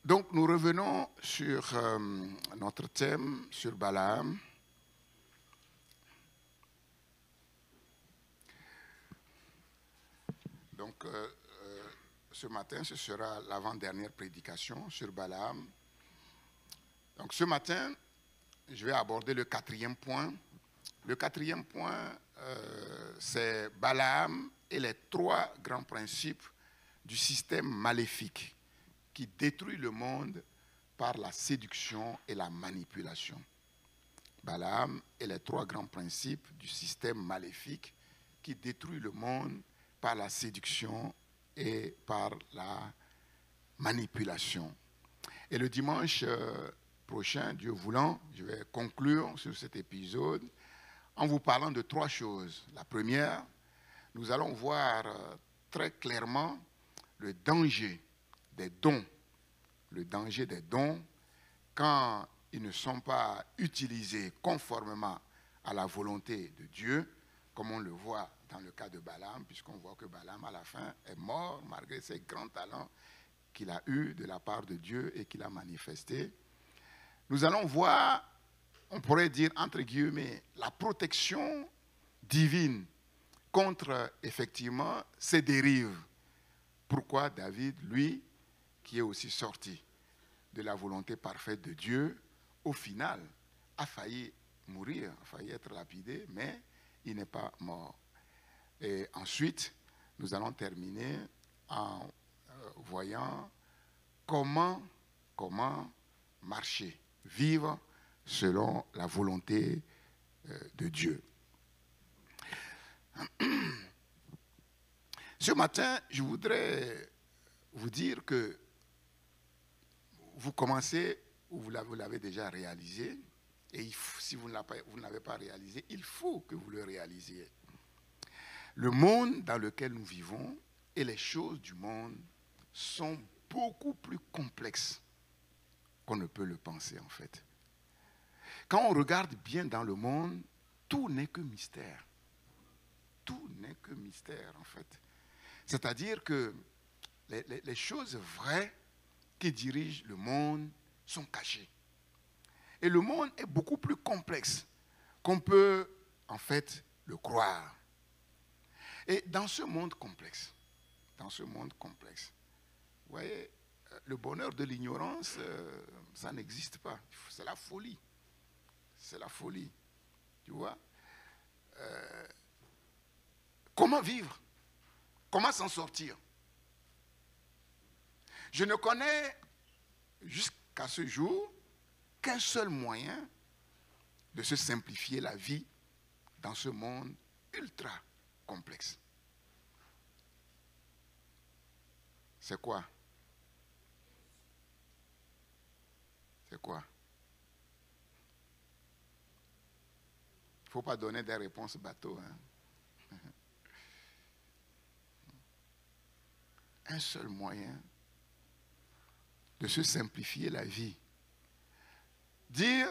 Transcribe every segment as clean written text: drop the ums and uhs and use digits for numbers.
Donc, nous revenons sur notre thème, sur Balaam. Donc, ce matin, ce sera l'avant-dernière prédication sur Balaam. Donc, ce matin, je vais aborder le quatrième point. Le quatrième point, c'est Balaam et les trois grands principes du système maléfique qui détruit le monde par la séduction et la manipulation. Balaam et les trois grands principes du système maléfique qui détruit le monde par la séduction et par la manipulation. Et le dimanche prochain, Dieu voulant, je vais conclure sur cet épisode en vous parlant de trois choses. La première, nous allons voir très clairement le danger des dons. Le danger des dons quand ils ne sont pas utilisés conformément à la volonté de Dieu, comme on le voit dans le cas de Balaam, puisqu'on voit que Balaam, à la fin, est mort malgré ses grands talents qu'il a eus de la part de Dieu et qu'il a manifestés. Nous allons voir, on pourrait dire, entre guillemets, la protection divine contre, effectivement, ces dérives. Pourquoi David, lui, qui est aussi sorti de la volonté parfaite de Dieu, au final, a failli mourir, a failli être lapidé, mais il n'est pas mort. Et ensuite, nous allons terminer en voyant comment marcher, vivre selon la volonté de Dieu. Ce matin, je voudrais vous dire que vous commencez, ou vous l'avez déjà réalisé, et si vous ne l'avez pas réalisé, il faut que vous le réalisiez. Le monde dans lequel nous vivons et les choses du monde sont beaucoup plus complexes qu'on ne peut le penser en fait. Quand on regarde bien dans le monde, tout n'est que mystère. Tout n'est que mystère en fait. C'est-à-dire que les choses vraies qui dirigent le monde sont cachées. Et le monde est beaucoup plus complexe qu'on peut en fait le croire. Et dans ce monde complexe, vous voyez, le bonheur de l'ignorance, ça n'existe pas. C'est la folie. C'est la folie. Tu vois? Comment vivre? Comment s'en sortir? Je ne connais jusqu'à ce jour qu'un seul moyen de se simplifier la vie dans ce monde ultra complexe. C'est quoi? C'est quoi? Il ne faut pas donner des réponses bateau. Hein? Un seul moyen de se simplifier la vie. Dire,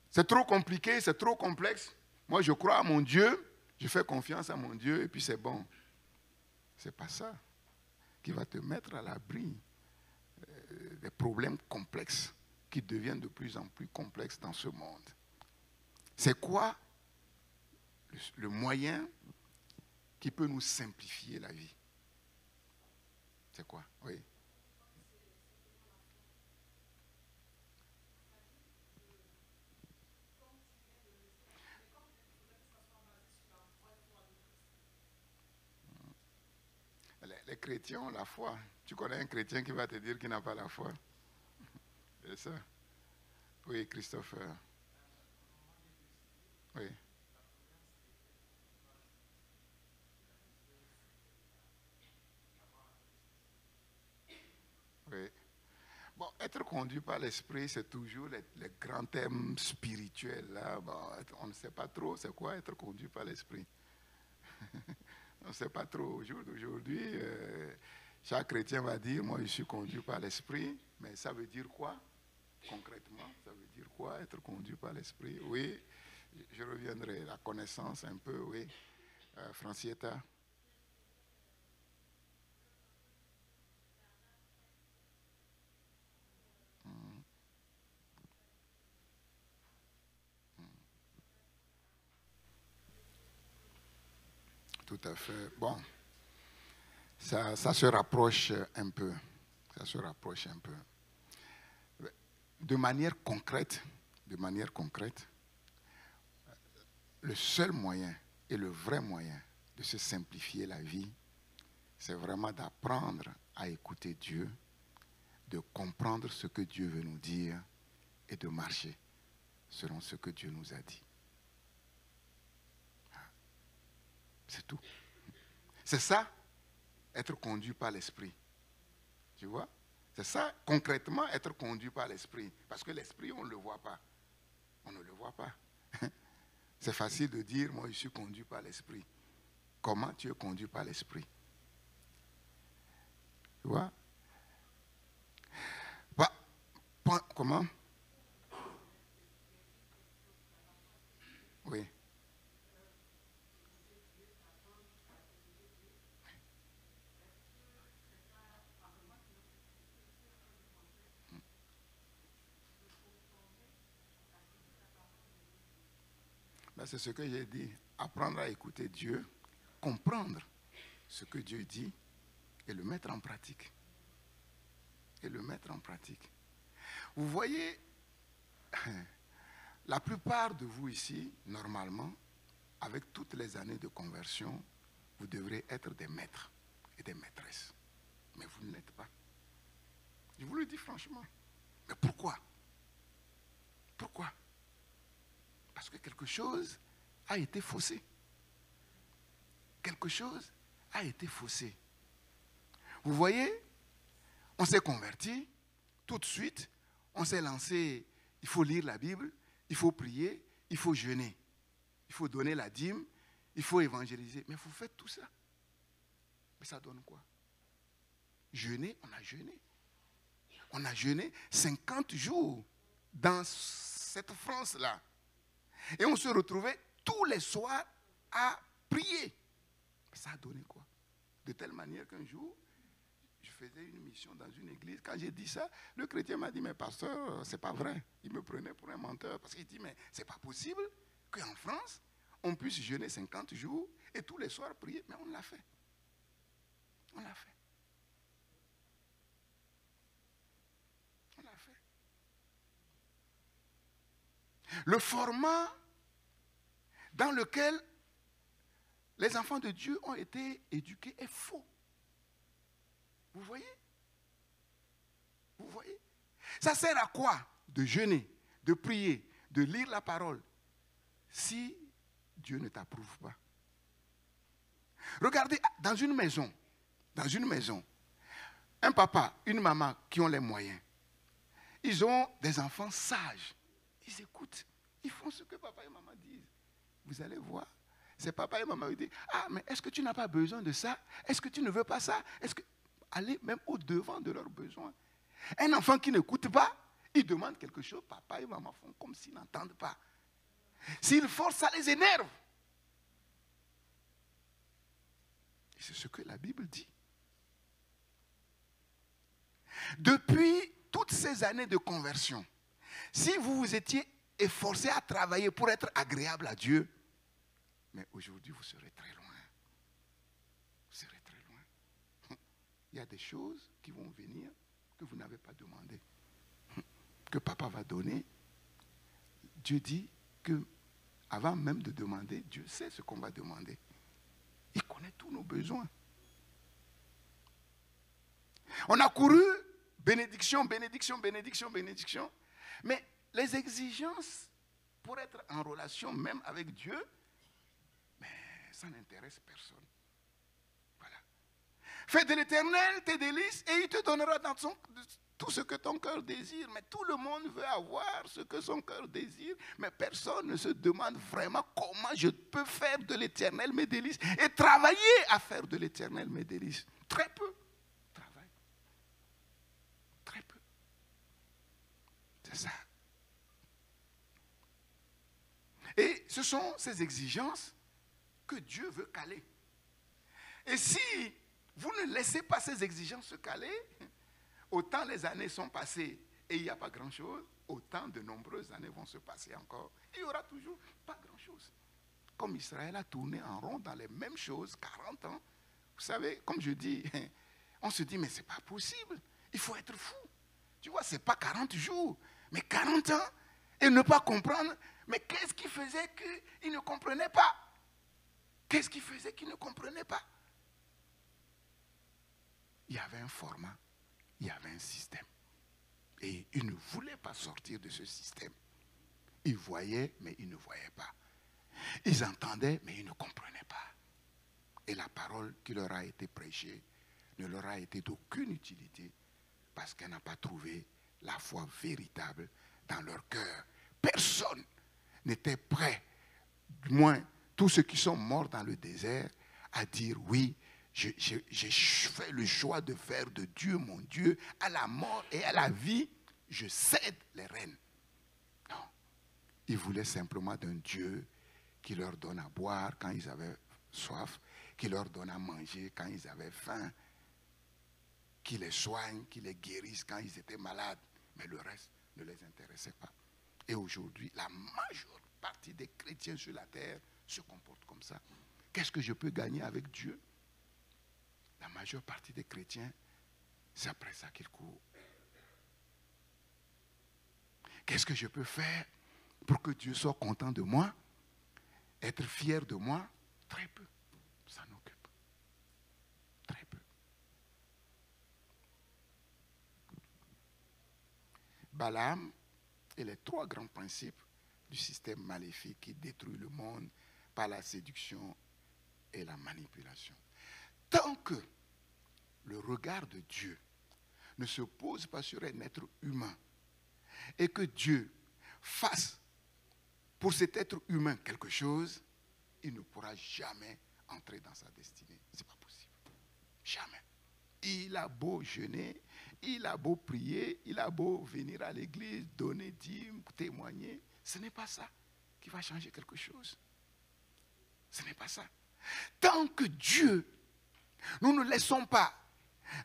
c'est trop compliqué, c'est trop complexe. Moi, je crois à mon Dieu, je fais confiance à mon Dieu et puis c'est bon. C'est pas ça qui va te mettre à l'abri des problèmes complexes qui deviennent de plus en plus complexes dans ce monde. C'est quoi le moyen qui peut nous simplifier la vie? C'est quoi? Oui. Les chrétiens ont la foi. Tu connais un chrétien qui va te dire qu'il n'a pas la foi? C'est ça? Oui, Christopher. Oui. Oui. Bon, être conduit par l'esprit, c'est toujours les grands thèmes spirituels. Là. Bon, on ne sait pas trop c'est quoi être conduit par l'esprit. On ne sait pas trop. Au jour d'aujourd'hui, chaque chrétien va dire, moi je suis conduit par l'esprit, mais ça veut dire quoi concrètement? Ça veut dire quoi être conduit par l'esprit? Oui, je reviendrai. La connaissance un peu, oui. Francietta. Tout à fait. Bon, ça se rapproche un peu. Ça se rapproche un peu. De manière concrète, le seul moyen et le vrai moyen de se simplifier la vie, c'est vraiment d'apprendre à écouter Dieu, de comprendre ce que Dieu veut nous dire et de marcher selon ce que Dieu nous a dit. C'est tout. C'est ça, être conduit par l'Esprit. Tu vois? C'est ça, concrètement, être conduit par l'Esprit. Parce que l'Esprit, on ne le voit pas. On ne le voit pas. C'est facile de dire, moi, je suis conduit par l'Esprit. Comment tu es conduit par l'Esprit? Tu vois? Comment? Oui. Ben, c'est ce que j'ai dit. Apprendre à écouter Dieu, comprendre ce que Dieu dit et le mettre en pratique. Et le mettre en pratique. Vous voyez, la plupart de vous ici, normalement, avec toutes les années de conversion, vous devrez être des maîtres et des maîtresses. Mais vous ne l'êtes pas. Je vous le dis franchement. Mais pourquoi? Pourquoi? Parce que quelque chose a été faussé. Quelque chose a été faussé. Vous voyez, on s'est converti, tout de suite, on s'est lancé, il faut lire la Bible, il faut prier, il faut jeûner, il faut donner la dîme, il faut évangéliser. Mais vous faites tout ça. Mais ça donne quoi? Jeûner, on a jeûné. On a jeûné 50 jours dans cette France-là. Et on se retrouvait tous les soirs à prier. Ça a donné quoi? De telle manière qu'un jour, je faisais une mission dans une église. Quand j'ai dit ça, le chrétien m'a dit, mais pasteur, c'est pas vrai. Il me prenait pour un menteur parce qu'il dit, mais c'est pas possible qu'en France, on puisse jeûner 50 jours et tous les soirs prier. Mais on l'a fait. On l'a fait. On l'a fait. Le format dans lequel les enfants de Dieu ont été éduqués est faux. Vous voyez? Vous voyez? Ça sert à quoi de jeûner, de prier, de lire la parole si Dieu ne t'approuve pas? Regardez, dans une maison, un papa, une maman qui ont les moyens, ils ont des enfants sages. Ils écoutent, ils font ce que papa et maman disent. Vous allez voir, c'est papa et maman qui disent, ah, mais est-ce que tu n'as pas besoin de ça? Est-ce que tu ne veux pas ça? Est-ce que... Allez même au-devant de leurs besoins. Un enfant qui n'écoute pas, il demande quelque chose, papa et maman font comme s'ils n'entendent pas. S'ils forcent, ça les énerve. Et c'est ce que la Bible dit. Depuis toutes ces années de conversion, si vous vous étiez efforcé à travailler pour être agréable à Dieu, mais aujourd'hui vous serez très loin. Vous serez très loin. Il y a des choses qui vont venir que vous n'avez pas demandé, que papa va donner. Dieu dit que avant même de demander, Dieu sait ce qu'on va demander. Il connaît tous nos besoins. On a couru bénédiction, bénédiction, bénédiction, bénédiction. Mais les exigences pour être en relation même avec Dieu, mais ça n'intéresse personne. Voilà. Fais de l'Éternel tes délices et il te donnera dans tout ce que ton cœur désire. Mais tout le monde veut avoir ce que son cœur désire, mais personne ne se demande vraiment comment je peux faire de l'Éternel mes délices et travailler à faire de l'Éternel mes délices. Très peu. Très peu. C'est ça. Et ce sont ces exigences que Dieu veut caler. Et si vous ne laissez pas ces exigences se caler, autant les années sont passées et il n'y a pas grand-chose, autant de nombreuses années vont se passer encore. Il n'y aura toujours pas grand-chose. comme Israël a tourné en rond dans les mêmes choses 40 ans. Vous savez, comme je dis, on se dit, mais ce n'est pas possible. Il faut être fou. Tu vois, ce n'est pas 40 jours, mais 40 ans. Et ne pas comprendre. Mais qu'est-ce qui faisait qu'ils ne comprenaient pas? Qu'est-ce qui faisait qu'ils ne comprenaient pas? Il y avait un format, il y avait un système. Et ils ne voulaient pas sortir de ce système. Ils voyaient, mais ils ne voyaient pas. Ils entendaient, mais ils ne comprenaient pas. Et la parole qui leur a été prêchée ne leur a été d'aucune utilité parce qu'elle n'a pas trouvé la foi véritable dans leur cœur. Personne n'était prêt, du moins tous ceux qui sont morts dans le désert, à dire oui, j'ai fait le choix de faire de Dieu mon Dieu, à la mort et à la vie, je cède les rênes. Non. Ils voulaient simplement d'un Dieu qui leur donne à boire quand ils avaient soif, qui leur donne à manger quand ils avaient faim, qui les soigne, qui les guérisse quand ils étaient malades. Mais le reste ne les intéressait pas. Et aujourd'hui, la majeure partie des chrétiens sur la terre se comportent comme ça. Qu'est-ce que je peux gagner avec Dieu? La majeure partie des chrétiens, c'est après ça qu'ils courent. Qu'est-ce que je peux faire pour que Dieu soit content de moi? Être fier de moi? Très peu. Ça n'occupe. Très peu. Balaam et les trois grands principes du système maléfique qui détruit le monde par la séduction et la manipulation. Tant que le regard de Dieu ne se pose pas sur un être humain et que Dieu fasse pour cet être humain quelque chose, il ne pourra jamais entrer dans sa destinée. Ce n'est pas possible. Jamais. Il a beau jeûner, il a beau prier, il a beau venir à l'église, donner dîmes, témoigner. Ce n'est pas ça qui va changer quelque chose. Ce n'est pas ça. Tant que Dieu, nous ne laissons pas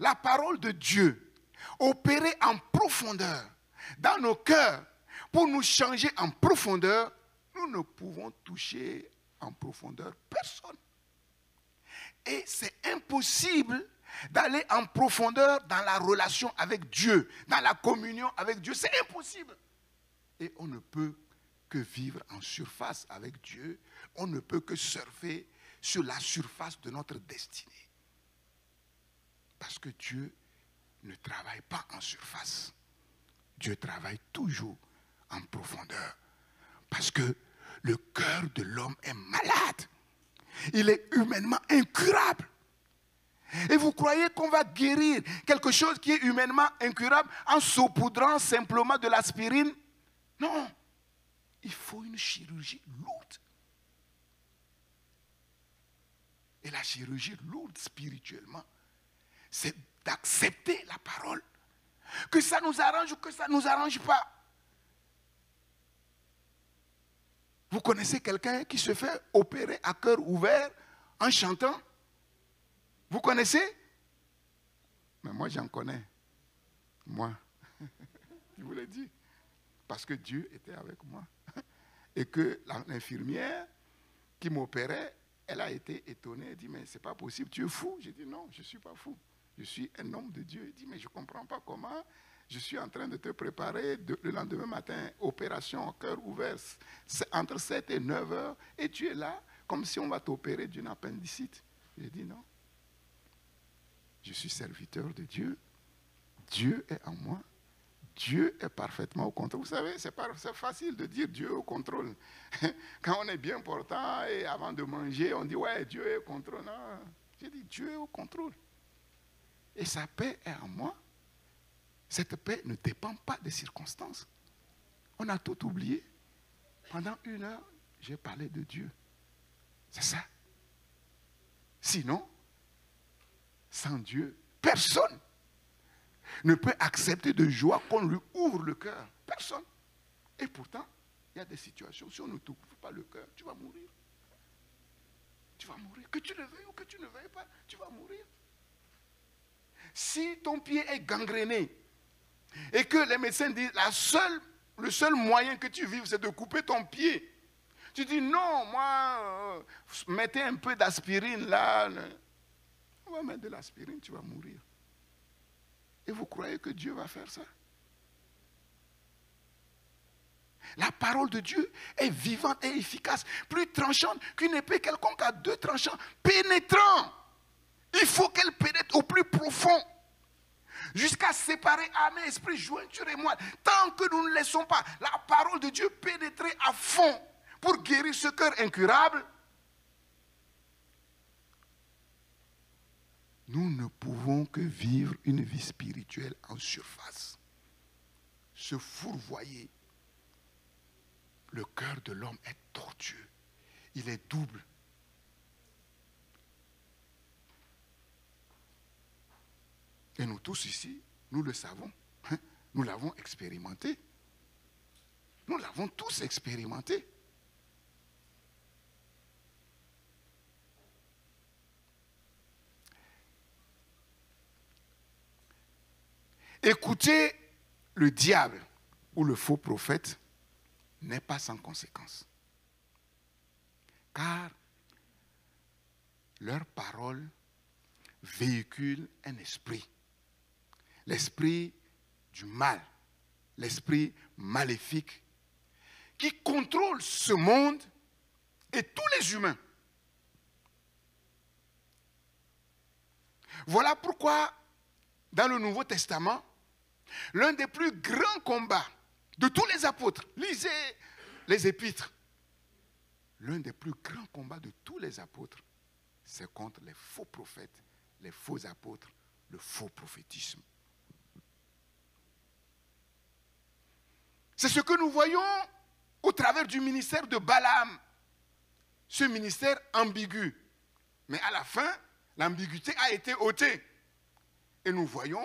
la parole de Dieu opérer en profondeur dans nos cœurs pour nous changer en profondeur, nous ne pouvons toucher en profondeur personne. Et c'est impossible d'aller en profondeur dans la relation avec Dieu, dans la communion avec Dieu. C'est impossible. Et on ne peut que vivre en surface avec Dieu. On ne peut que surfer sur la surface de notre destinée. Parce que Dieu ne travaille pas en surface. Dieu travaille toujours en profondeur. Parce que le cœur de l'homme est malade. Il est humainement incurable. Et vous croyez qu'on va guérir quelque chose qui est humainement incurable en saupoudrant simplement de l'aspirine? Non. Il faut une chirurgie lourde. Et la chirurgie lourde spirituellement, c'est d'accepter la parole. Que ça nous arrange ou que ça ne nous arrange pas. Vous connaissez quelqu'un qui se fait opérer à cœur ouvert en chantant? Vous connaissez? Mais moi, j'en connais. Moi. Je vous l'ai dit. Parce que Dieu était avec moi. Et que l'infirmière qui m'opérait, elle a été étonnée. Elle dit, mais c'est pas possible, tu es fou. J'ai dit, non, je ne suis pas fou. Je suis un homme de Dieu. Il dit, mais je ne comprends pas comment je suis en train de te préparer le lendemain matin, opération au cœur ouvert, entre 7 et 9 heures, et tu es là, comme si on va t'opérer d'une appendicite. J'ai dit, non. Je suis serviteur de Dieu. Dieu est en moi. Dieu est parfaitement au contrôle. Vous savez, c'est facile de dire Dieu est au contrôle. Quand on est bien portant et avant de manger, on dit, ouais, Dieu est au contrôle. Non, j'ai dit, Dieu est au contrôle. Et sa paix est en moi. Cette paix ne dépend pas des circonstances. On a tout oublié. Pendant 1 heure, j'ai parlé de Dieu. C'est ça. Sinon, sans Dieu, personne ne peut accepter de joie qu'on lui ouvre le cœur. Personne. Et pourtant, il y a des situations, si on ne t'ouvre pas le cœur, tu vas mourir. Tu vas mourir. Que tu le veuilles ou que tu ne veuilles pas, tu vas mourir. Si ton pied est gangréné et que les médecins disent le seul moyen que tu vives, c'est de couper ton pied, Tu dis non, moi, mettez un peu d'aspirine là. On va mettre de l'aspirine, tu vas mourir. Et vous croyez que Dieu va faire ça? La parole de Dieu est vivante et efficace, plus tranchante qu'une épée quelconque à deux tranchants, pénétrant. Il faut qu'elle pénètre au plus profond, jusqu'à séparer âme et esprit, jointure et moelle. Tant que nous ne laissons pas la parole de Dieu pénétrer à fond pour guérir ce cœur incurable, nous ne pouvons que vivre une vie spirituelle en surface. Se fourvoyer. Le cœur de l'homme est tortueux. Il est double. Et nous tous ici, nous le savons. Nous l'avons expérimenté. Nous l'avons tous expérimenté. Écoutez le diable ou le faux prophète n'est pas sans conséquence. Car leurs paroles véhiculent un esprit. L'esprit du mal, l'esprit maléfique qui contrôle ce monde et tous les humains. Voilà pourquoi, dans le Nouveau Testament, l'un des plus grands combats de tous les apôtres, lisez les épîtres, l'un des plus grands combats de tous les apôtres, c'est contre les faux prophètes, les faux apôtres, le faux prophétisme. C'est ce que nous voyons au travers du ministère de Balaam, ce ministère ambigu. Mais à la fin, l'ambiguïté a été ôtée. Et nous voyons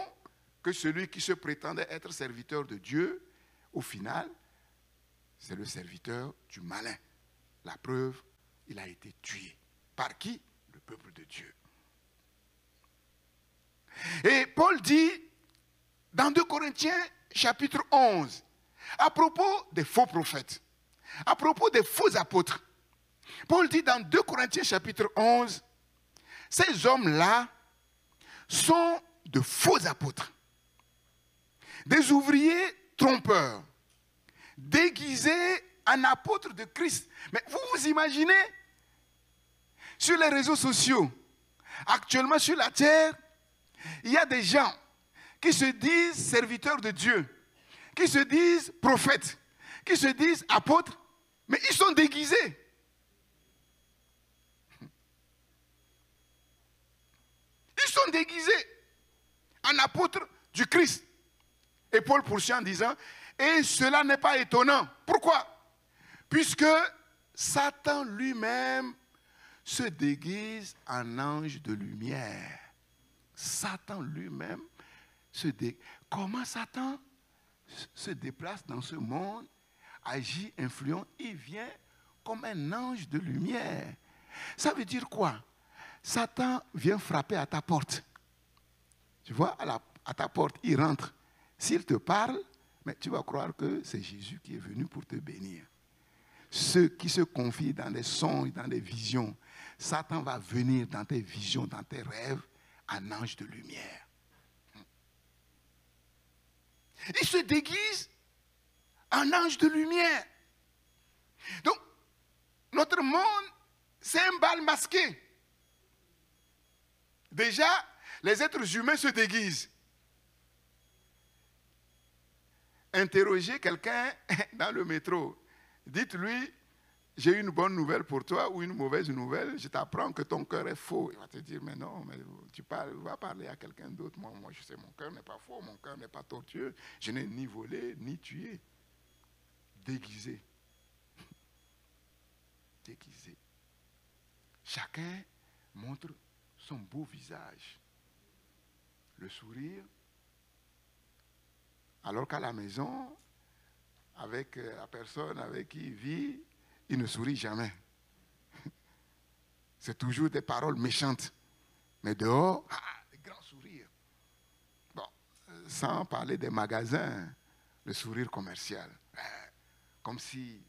que celui qui se prétendait être serviteur de Dieu, au final, c'est le serviteur du malin. La preuve, il a été tué. Par qui? Le peuple de Dieu. Et Paul dit, dans 2 Corinthiens, chapitre 11, à propos des faux prophètes, à propos des faux apôtres, Paul dit dans 2 Corinthiens, chapitre 11, ces hommes-là sont de faux apôtres, des ouvriers trompeurs, déguisés en apôtres de Christ. Mais vous vous imaginez, sur les réseaux sociaux, actuellement sur la terre, il y a des gens qui se disent serviteurs de Dieu, qui se disent prophètes, qui se disent apôtres, mais ils sont déguisés. Ils sont déguisés en apôtres du Christ. Et Paul poursuit en disant, et cela n'est pas étonnant. Pourquoi? Puisque Satan lui-même se déguise en ange de lumière. Satan lui-même se déguise. Comment Satan se déplace dans ce monde, agit, influent, il vient comme un ange de lumière. Ça veut dire quoi? Satan vient frapper à ta porte. Tu vois, à ta porte, il rentre. S'il te parle, mais tu vas croire que c'est Jésus qui est venu pour te bénir. Ceux qui se confient dans des songes, dans des visions, Satan va venir dans tes visions, dans tes rêves, en ange de lumière. Il se déguise en ange de lumière. Donc, notre monde, c'est un bal masqué. Déjà, les êtres humains se déguisent. Interrogez quelqu'un dans le métro. Dites-lui, j'ai une bonne nouvelle pour toi ou une mauvaise nouvelle. Je t'apprends que ton cœur est faux. Il va te dire, mais non, mais tu vas parler à quelqu'un d'autre. Moi, je sais, mon cœur n'est pas faux, mon cœur n'est pas tortueux. Je n'ai ni volé, ni tué. Déguisé. Déguisé. Chacun montre son beau visage. Le sourire. Alors qu'à la maison, avec la personne avec qui il vit, il ne sourit jamais. C'est toujours des paroles méchantes. Mais dehors, des grands sourires. Bon, sans parler des magasins, le sourire commercial. Comme si,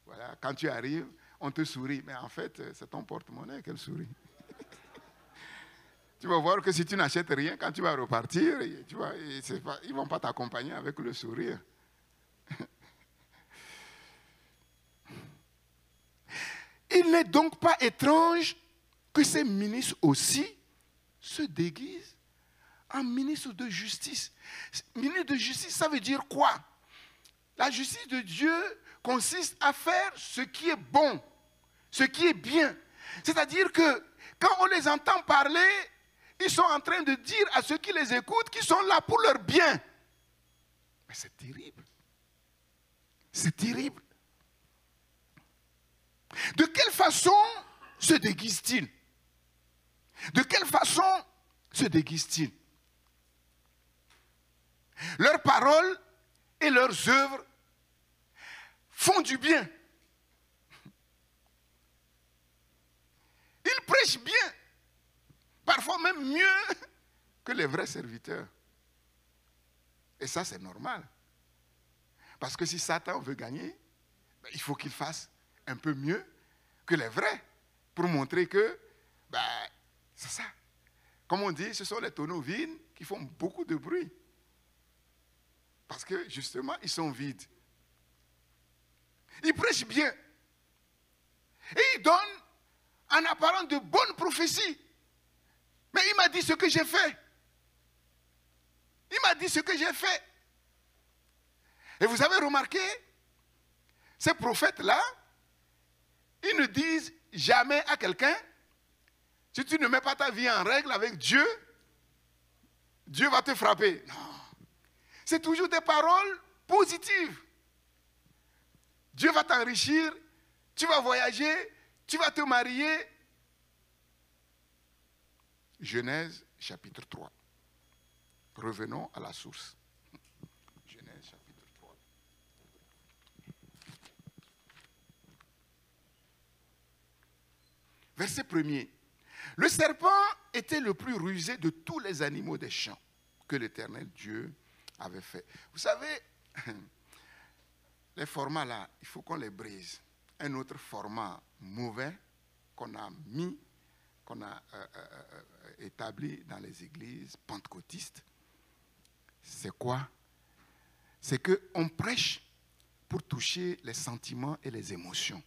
voilà, quand tu arrives, on te sourit. Mais en fait, c'est ton porte-monnaie qu'elle sourit. Tu vas voir que si tu n'achètes rien, quand tu vas repartir, tu vois, ils ne vont pas t'accompagner avec le sourire. Il n'est donc pas étrange que ces ministres aussi se déguisent en ministres de justice. Ministre de justice, ça veut dire quoi? La justice de Dieu consiste à faire ce qui est bon, ce qui est bien. C'est-à-dire que quand on les entend parler, ils sont en train de dire à ceux qui les écoutent qu'ils sont là pour leur bien. Mais c'est terrible. C'est terrible. De quelle façon se déguisent-ils? De quelle façon se déguisent-ils? Leurs paroles et leurs œuvres font du bien. Ils prêchent bien. Parfois même mieux que les vrais serviteurs. Et ça, c'est normal. Parce que si Satan veut gagner, il faut qu'il fasse un peu mieux que les vrais pour montrer que, c'est ça. Comme on dit, ce sont les tonneaux vides qui font beaucoup de bruit. Parce que, justement, ils sont vides. Ils prêchent bien. Et ils donnent en apparence de bonnes prophéties. Mais il m'a dit ce que j'ai fait. Il m'a dit ce que j'ai fait. Et vous avez remarqué, ces prophètes-là, ils ne disent jamais à quelqu'un, si tu ne mets pas ta vie en règle avec Dieu, Dieu va te frapper. Non. C'est toujours des paroles positives. Dieu va t'enrichir, tu vas voyager, tu vas te marier. Genèse chapitre 3. Revenons à la source. Genèse chapitre 3. Verset 1er. Le serpent était le plus rusé de tous les animaux des champs que l'Éternel Dieu avait fait. Vous savez, les formats là, il faut qu'on les brise. Un autre format mauvais qu'on a mis, qu'on a établi dans les églises pentecôtistes, c'est quoi? C'est qu'on prêche pour toucher les sentiments et les émotions.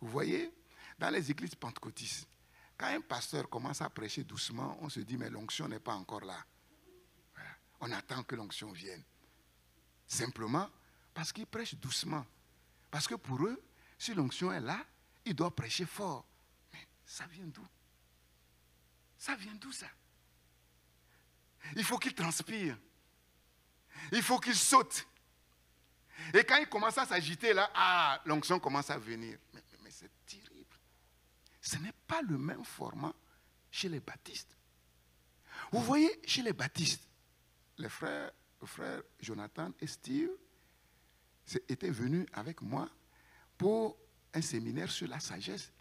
Vous voyez, dans les églises pentecôtistes, quand un pasteur commence à prêcher doucement, on se dit, mais l'onction n'est pas encore là. Voilà. On attend que l'onction vienne. Simplement parce qu'ils prêchent doucement. Parce que pour eux, si l'onction est là, ils doivent prêcher fort. Mais ça vient d'où? Ça vient d'où ça? Il faut qu'ils transpirent. Il faut qu'ils sautent. Et quand ils commencent à s'agiter là, l'onction commence à venir. Mais c'est terrible. Ce n'est pas le même format chez les baptistes. Vous voyez, chez les baptistes, les frères Jonathan et Steve étaient venus avec moi pour un séminaire sur la sagesse.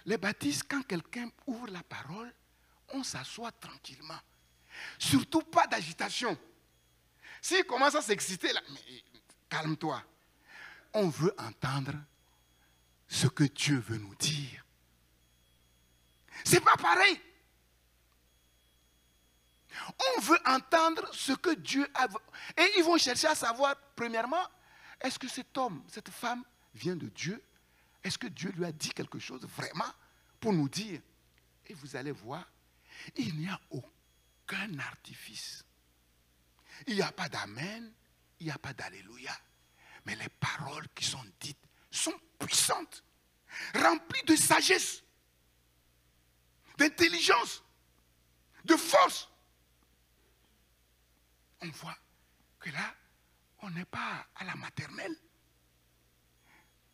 Les baptistes, quand quelqu'un ouvre la parole, on s'assoit tranquillement. Surtout pas d'agitation. S'il commence à s'exciter, là, mais calme-toi. On veut entendre ce que Dieu veut nous dire. C'est pas pareil. On veut entendre ce que Dieu a. Et ils vont chercher à savoir, premièrement, est-ce que cet homme, cette femme vient de Dieu? Est-ce que Dieu lui a dit quelque chose vraiment pour nous dire? Et vous allez voir, il n'y a aucun artifice. Il n'y a pas d'amen, il n'y a pas d'alléluia. Mais les paroles qui sont dites sont puissantes, remplies de sagesse, d'intelligence, de force. On voit que là, on n'est pas à la maternelle.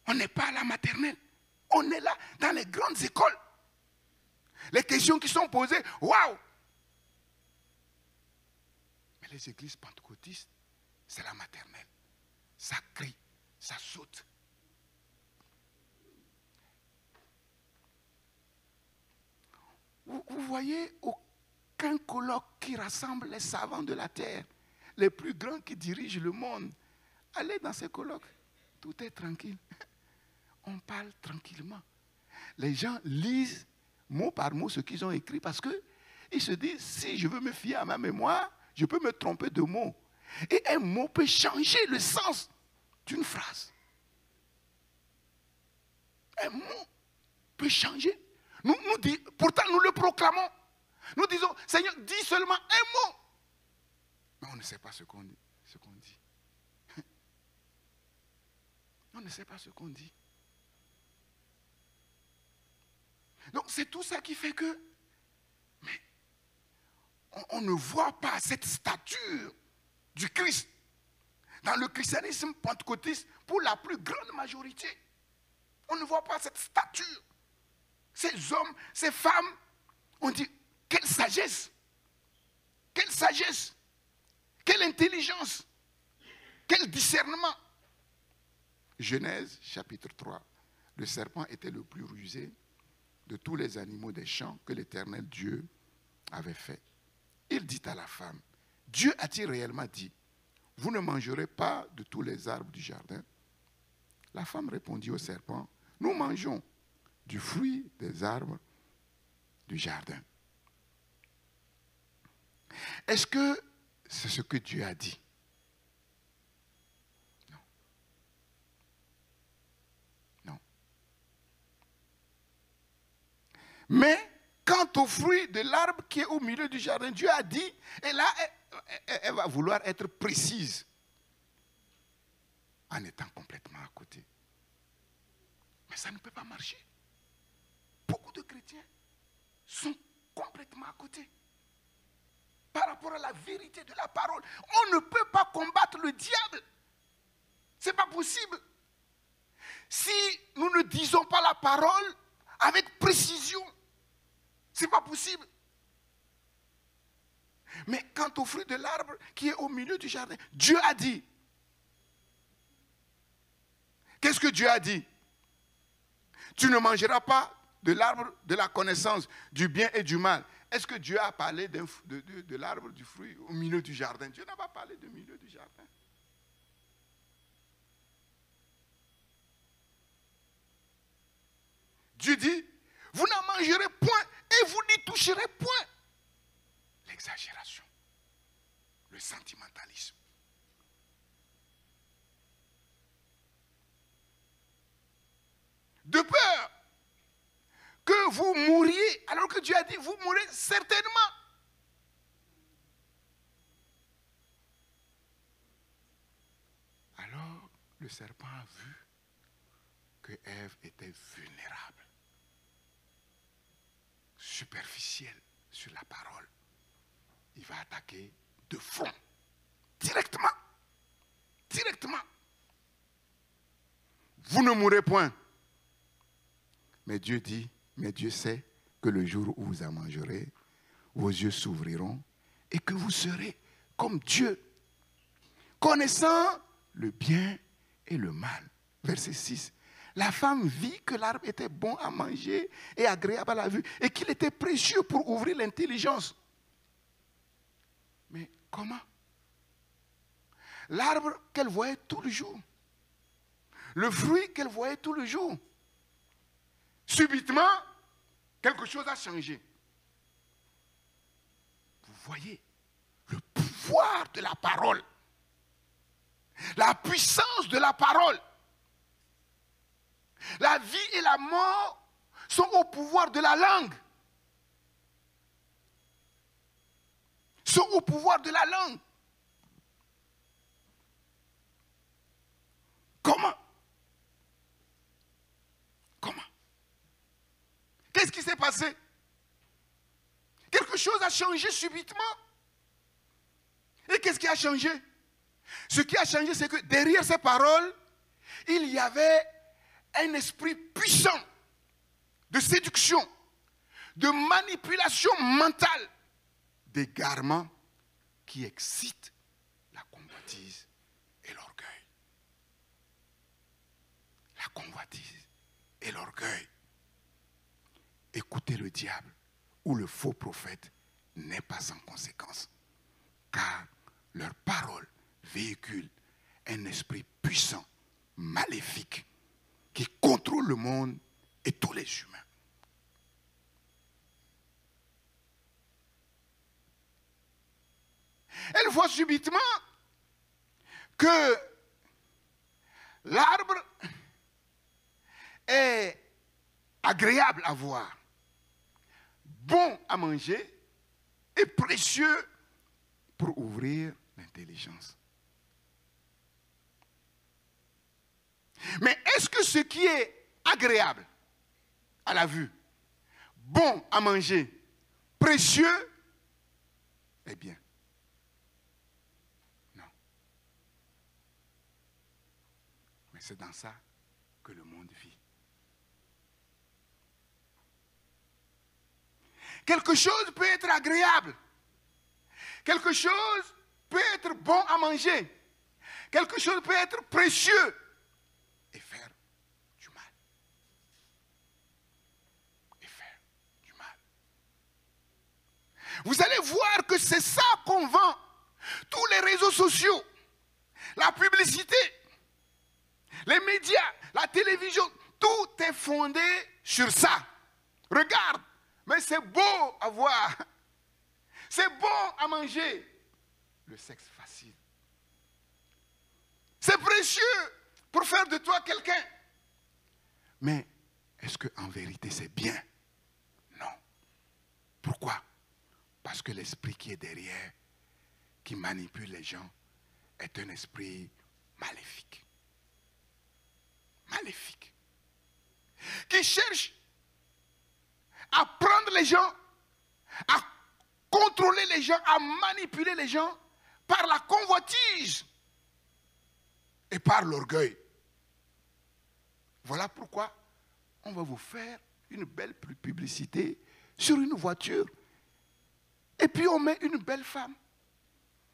On n'est pas à la maternelle. On est là dans les grandes écoles. Les questions qui sont posées, waouh! Mais les églises pentecôtistes, c'est la maternelle. Ça crie, ça saute. Vous voyez aucun colloque qui rassemble les savants de la terre, les plus grands qui dirigent le monde. Allez dans ces colloques, tout est tranquille. on parle tranquillement. Les gens lisent mot par mot ce qu'ils ont écrit parce qu'ils se disent, si je veux me fier à ma mémoire, je peux me tromper de mots. Et un mot peut changer le sens d'une phrase. Un mot peut changer. Pourtant, nous le proclamons. Nous disons, Seigneur, dis seulement un mot. Mais on ne sait pas ce qu'on dit. On ne sait pas ce qu'on dit. Donc, c'est tout ça qui fait que, mais, on ne voit pas cette stature du Christ. Dans le christianisme pentecôtiste, pour la plus grande majorité, on ne voit pas cette stature. Ces hommes, ces femmes, on dit, quelle sagesse, quelle intelligence, quel discernement. Genèse chapitre 3, le serpent était le plus rusé de tous les animaux des champs que l'Éternel Dieu avait fait. Il dit à la femme, Dieu a-t-il réellement dit, vous ne mangerez pas de tous les arbres du jardin? La femme répondit au serpent, nous mangeons du fruit des arbres du jardin. Est-ce que c'est ce que Dieu a dit? Non. Non. Mais quant au fruit de l'arbre qui est au milieu du jardin, Dieu a dit, et là, elle va vouloir être précise en étant complètement à côté. Mais ça ne peut pas marcher. Beaucoup de chrétiens sont complètement à côté par rapport à la vérité de la parole. On ne peut pas combattre le diable. Ce n'est pas possible. Si nous ne disons pas la parole avec précision, ce n'est pas possible. Mais quant au fruit de l'arbre qui est au milieu du jardin, Dieu a dit. Qu'est-ce que Dieu a dit? Tu ne mangeras pas de l'arbre de la connaissance du bien et du mal. Est-ce que Dieu a parlé de l'arbre du fruit au milieu du jardin? Dieu n'a pas parlé du milieu du jardin. Dieu dit, vous n'en mangerez point et vous n'y toucherez point. L'exagération, le sentimentalisme. De peur que vous mouriez, alors que Dieu a dit, vous mourrez certainement. Alors, le serpent a vu que Ève était vulnérable, superficielle sur la parole. Il va attaquer de front, directement. Directement. Vous ne mourrez point. Mais Dieu dit, mais Dieu sait que le jour où vous en mangerez, vos yeux s'ouvriront et que vous serez comme Dieu, connaissant le bien et le mal. Verset 6. La femme vit que l'arbre était bon à manger et agréable à la vue et qu'il était précieux pour ouvrir l'intelligence. Mais comment? L'arbre qu'elle voyait tout le jour, le fruit qu'elle voyait tout le jour, subitement, quelque chose a changé. Vous voyez le pouvoir de la parole, la puissance de la parole. La vie et la mort sont au pouvoir de la langue. Sont au pouvoir de la langue. Comment? Comment? Qu'est-ce qui s'est passé? Quelque chose a changé subitement. Et qu'est-ce qui a changé? Ce qui a changé, c'est que derrière ces paroles, il y avait un esprit puissant de séduction, de manipulation mentale, d'égarement qui excite la convoitise et l'orgueil. La convoitise et l'orgueil. Écoutez le diable ou le faux prophète n'est pas sans conséquence, car leur parole véhicule un esprit puissant, maléfique, qui contrôle contrôle le monde et tous les humains. Elle voit subitement que l'arbre est agréable à voir, bon à manger et précieux pour ouvrir l'intelligence. Mais est-ce que ce qui est agréable à la vue, bon à manger, précieux, est bien? Non. Mais c'est dans ça que le monde vit. Quelque chose peut être agréable. Quelque chose peut être bon à manger. Quelque chose peut être précieux et faire du mal. Et faire du mal. Vous allez voir que c'est ça qu'on vend. Tous les réseaux sociaux, la publicité, les médias, la télévision, tout est fondé sur ça. Regarde, mais c'est beau à voir. C'est bon à manger. Le sexe facile. C'est précieux pour faire de toi quelqu'un. Mais est-ce qu'en vérité c'est bien? Non. Pourquoi? Parce que l'esprit qui est derrière, qui manipule les gens, est un esprit maléfique. Maléfique. Qui cherche à prendre les gens, à contrôler les gens, à manipuler les gens par la convoitise et par l'orgueil. Voilà pourquoi on va vous faire une belle publicité sur une voiture et puis on met une belle femme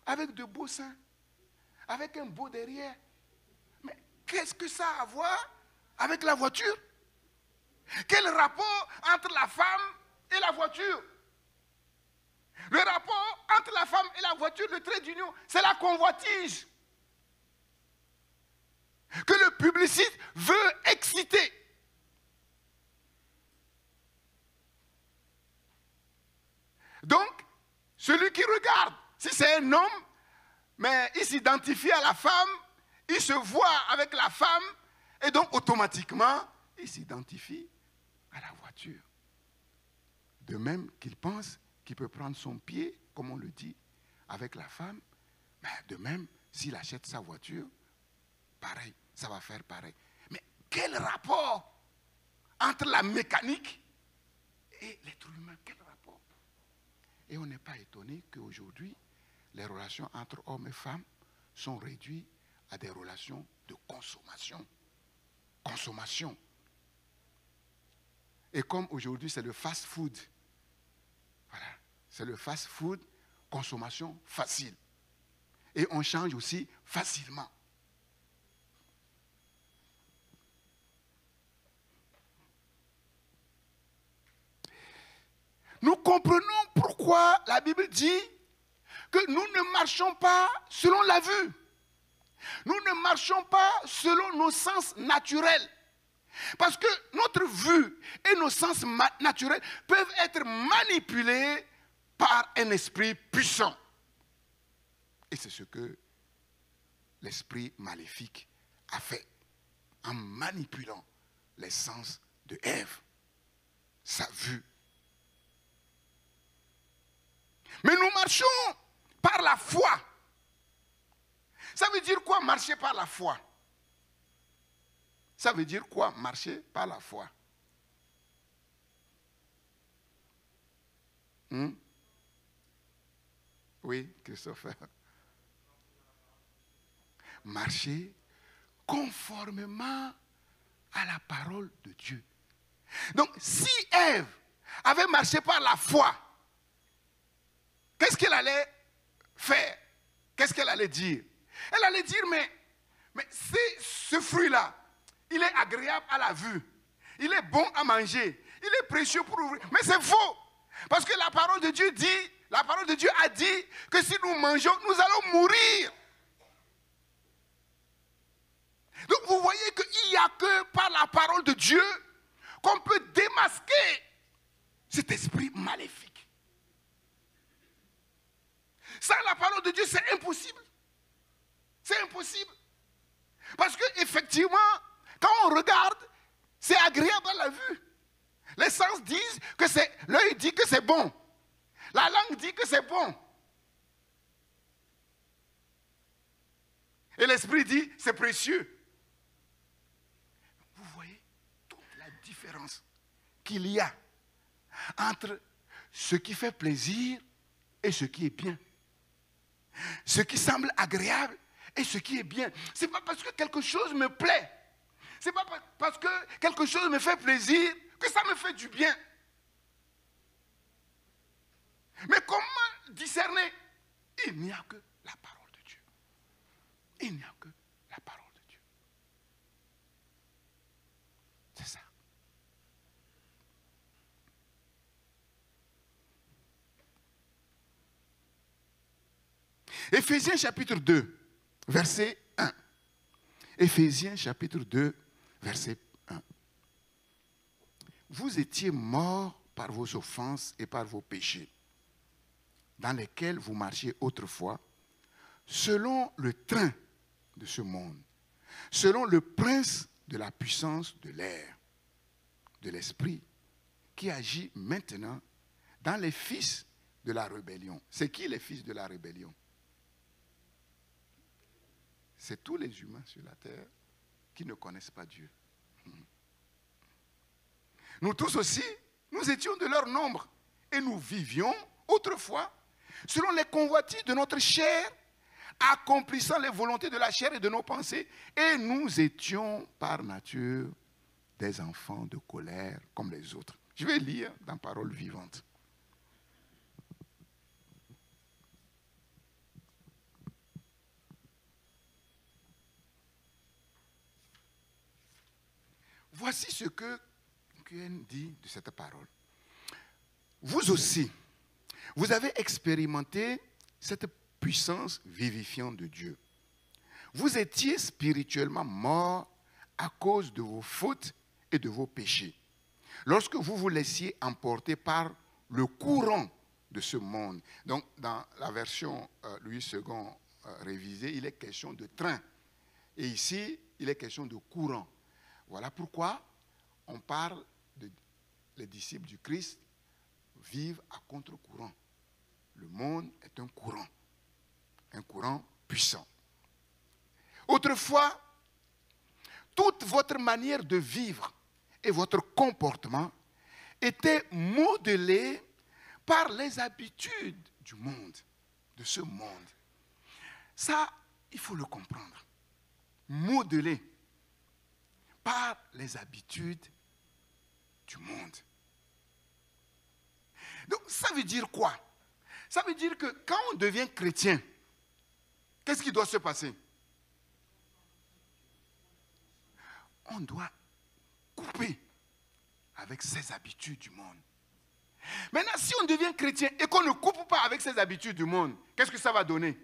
avec de beaux seins, avec un beau derrière. Mais qu'est-ce que ça a à voir avec la voiture? Quel rapport entre la femme et la voiture? Le rapport entre la femme et la voiture, le trait d'union, c'est la convoitise que le publiciste veut exciter. Donc, celui qui regarde, si c'est un homme, mais il s'identifie à la femme, il se voit avec la femme, et donc automatiquement, il s'identifie à la voiture. De même qu'il pense qu'il peut prendre son pied, comme on le dit, avec la femme, mais de même, s'il achète sa voiture, pareil, ça va faire pareil. Mais quel rapport entre la mécanique et l'être humain? Quel rapport? Et on n'est pas étonné qu'aujourd'hui, les relations entre hommes et femmes sont réduites à des relations de consommation. Consommation. Et comme aujourd'hui, c'est le fast-food. Voilà. C'est le fast-food, consommation facile. Et on change aussi facilement. Nous comprenons pourquoi la Bible dit que nous ne marchons pas selon la vue. Nous ne marchons pas selon nos sens naturels. Parce que notre vue et nos sens naturels peuvent être manipulés par un esprit puissant. Et c'est ce que l'esprit maléfique a fait en manipulant les sens de Ève, sa vue. Mais nous marchons par la foi. Ça veut dire quoi marcher par la foi? Ça veut dire quoi marcher par la foi? Oui, Christopher. Marcher conformément à la parole de Dieu. Donc, si Ève avait marché par la foi, qu'est-ce qu'elle allait faire? Qu'est-ce qu'elle allait dire? Elle allait dire, mais ce fruit-là, il est agréable à la vue. Il est bon à manger. Il est précieux pour ouvrir. Mais c'est faux. Parce que la parole de Dieu dit, la parole de Dieu a dit que si nous mangeons, nous allons mourir. Donc vous voyez qu'il n'y a que par la parole de Dieu, qu'on peut démasquer cet esprit maléfique. Sans la parole de Dieu, c'est impossible. C'est impossible. Parce qu'effectivement, quand on regarde, c'est agréable à la vue. Les sens disent que c'est, l'œil dit que c'est bon. La langue dit que c'est bon. Et l'esprit dit, c'est précieux. Vous voyez toute la différence qu'il y a entre ce qui fait plaisir et ce qui est bien. Ce qui semble agréable et ce qui est bien. Ce n'est pas parce que quelque chose me plaît. Ce n'est pas parce que quelque chose me fait plaisir que ça me fait du bien. Mais comment discerner? Il n'y a que la parole de Dieu. Il n'y a que la parole de Dieu. C'est ça. Éphésiens chapitre 2, verset 1. Éphésiens chapitre 2, verset 1. Vous étiez morts par vos offenses et par vos péchés, dans lesquels vous marchiez autrefois, selon le train de ce monde, selon le prince de la puissance de l'air, de l'esprit, qui agit maintenant dans les fils de la rébellion. C'est qui les fils de la rébellion? C'est tous les humains sur la terre qui ne connaissent pas Dieu. Nous tous aussi, nous étions de leur nombre et nous vivions autrefois selon les convoitises de notre chair, accomplissant les volontés de la chair et de nos pensées, et nous étions par nature des enfants de colère comme les autres. Je vais lire dans Parole vivante. Voici ce que Quen dit de cette parole. Vous aussi, vous avez expérimenté cette puissance vivifiante de Dieu. Vous étiez spirituellement morts à cause de vos fautes et de vos péchés. Lorsque vous vous laissiez emporter par le courant de ce monde. Donc, dans la version Louis II révisée, il est question de train. Et ici, il est question de courant. Voilà pourquoi on parle les disciples du Christ vivent à contre-courant. Le monde est un courant puissant. Autrefois, toute votre manière de vivre et votre comportement étaient modelés par les habitudes du monde, de ce monde. Ça, il faut le comprendre. Modelés par les habitudes du monde. Donc, ça veut dire quoi? Ça veut dire que quand on devient chrétien, qu'est-ce qui doit se passer? On doit couper avec ses habitudes du monde. Maintenant, si on devient chrétien et qu'on ne coupe pas avec ses habitudes du monde, qu'est-ce que ça va donner?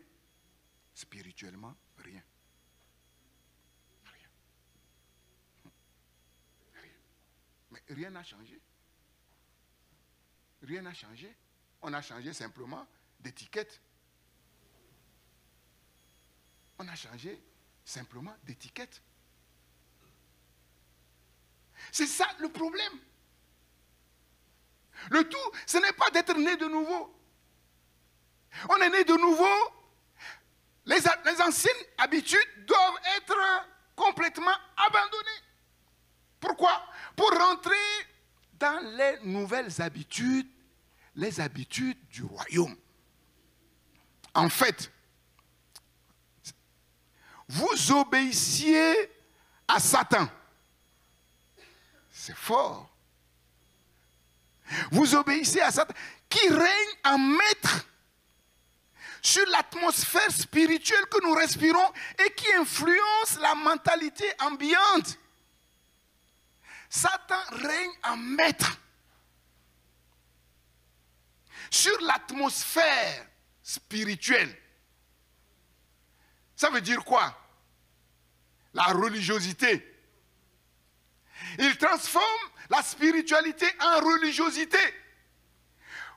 Spirituellement, rien. Mais rien n'a changé. Rien n'a changé. On a changé simplement d'étiquette. On a changé simplement d'étiquette. C'est ça le problème. Le tout, ce n'est pas d'être né de nouveau. On est né de nouveau. Les anciennes habitudes doivent être complètement abandonnées. Pourquoi? Pour rentrer dans les nouvelles habitudes, les habitudes du royaume. En fait, vous obéissiez à Satan. C'est fort. Vous obéissez à Satan, qui règne en maître sur l'atmosphère spirituelle que nous respirons et qui influence la mentalité ambiante. Satan règne en maître sur l'atmosphère spirituelle. Ça veut dire quoi? La religiosité. Il transforme la spiritualité en religiosité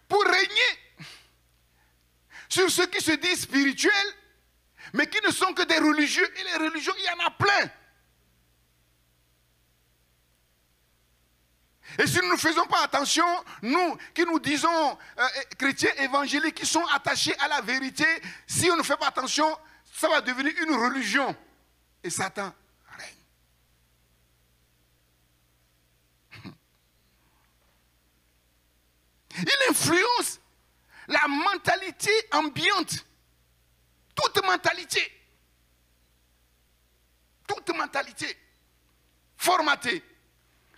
pour régner sur ceux qui se disent spirituels, mais qui ne sont que des religieux. Et les religieux, il y en a plein. Et si nous ne faisons pas attention, nous qui nous disons chrétiens évangéliques, qui sont attachés à la vérité, si on ne fait pas attention, ça va devenir une religion. Et Satan règne. Il influence la mentalité ambiante. Toute mentalité formatée,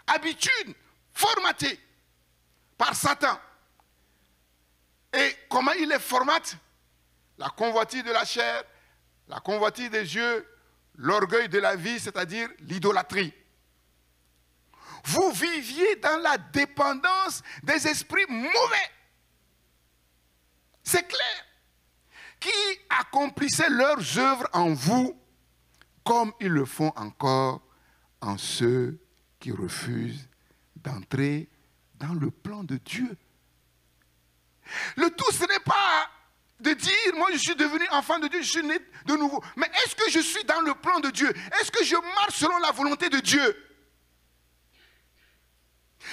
habitude formatée par Satan. Et comment il les formate? La convoitise de la chair, la convoitise des yeux, l'orgueil de la vie, c'est-à-dire l'idolâtrie. Vous viviez dans la dépendance des esprits mauvais. C'est clair. Qui accomplissaient leurs œuvres en vous, comme ils le font encore en ceux qui refusent d'entrer dans le plan de Dieu. Le tout, ce n'est pas de dire, moi je suis devenu enfant de Dieu, je suis né de nouveau. Mais est-ce que je suis dans le plan de Dieu? Est-ce que je marche selon la volonté de Dieu?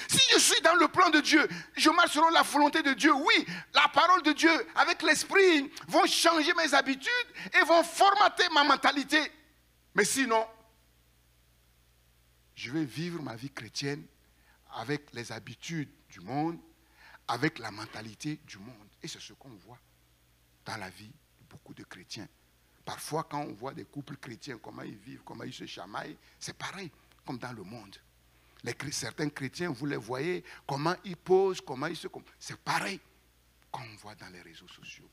Si je suis dans le plan de Dieu, je marche selon la volonté de Dieu, oui, la parole de Dieu avec l'esprit vont changer mes habitudes et vont formater ma mentalité. Mais sinon, je vais vivre ma vie chrétienne avec les habitudes du monde, avec la mentalité du monde. Et c'est ce qu'on voit dans la vie de beaucoup de chrétiens. Parfois, quand on voit des couples chrétiens, comment ils vivent, comment ils se chamaillent, c'est pareil, comme dans le monde. Certains chrétiens, vous les voyez, comment ils posent, comment ils se... C'est pareil, comme on voit dans les réseaux sociaux.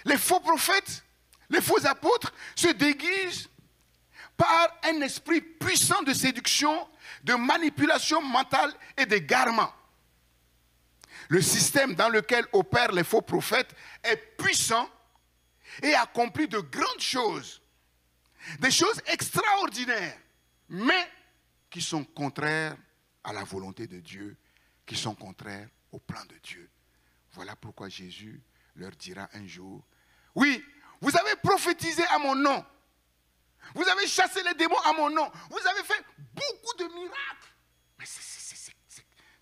Les faux prophètes, les faux apôtres se déguisent par un esprit puissant de séduction, de manipulation mentale et d'égarement. Le système dans lequel opèrent les faux prophètes est puissant et accomplit de grandes choses, des choses extraordinaires, mais qui sont contraires à la volonté de Dieu, qui sont contraires au plan de Dieu. Voilà pourquoi Jésus leur dira un jour, oui, vous avez prophétisé à mon nom, vous avez chassé les démons à mon nom, vous avez fait beaucoup de miracles, mais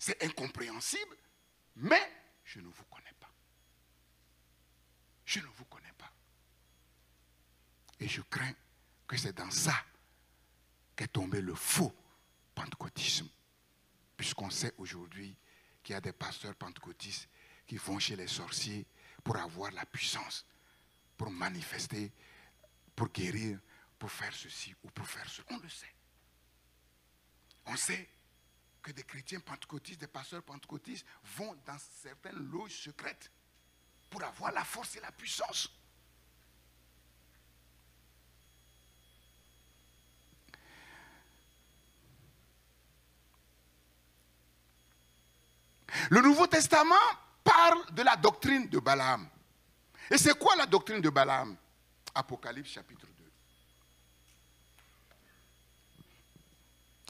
c'est incompréhensible. Mais je ne vous connais pas. Je ne vous connais pas. Et je crains que c'est dans ça qu'est tombé le faux pentecôtisme. Puisqu'on sait aujourd'hui qu'il y a des pasteurs pentecôtistes qui vont chez les sorciers pour avoir la puissance, pour manifester, pour guérir, pour faire ceci ou pour faire cela. On le sait. On sait que des chrétiens pentecôtistes, des pasteurs pentecôtistes vont dans certaines loges secrètes pour avoir la force et la puissance. Le Nouveau Testament parle de la doctrine de Balaam. Et c'est quoi la doctrine de Balaam? Apocalypse chapitre 2.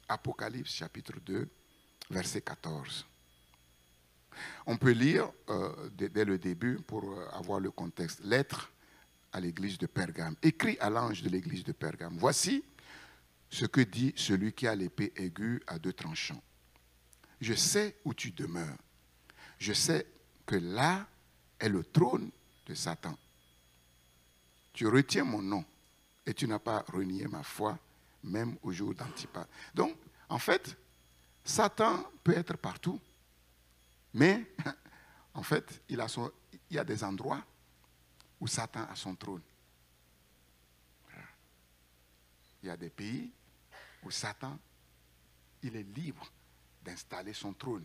Apocalypse chapitre 2. Verset 14. On peut lire dès le début pour avoir le contexte. Lettre à l'église de Pergame. Écrit à l'ange de l'église de Pergame. Voici ce que dit celui qui a l'épée aiguë à deux tranchants. Je sais où tu demeures. Je sais que là est le trône de Satan. Tu retiens mon nom et tu n'as pas renié ma foi, même au jour d'Antipas. Donc, en fait, Satan peut être partout, mais en fait, il y a des endroits où Satan a son trône. Il y a des pays où Satan, il est libre d'installer son trône.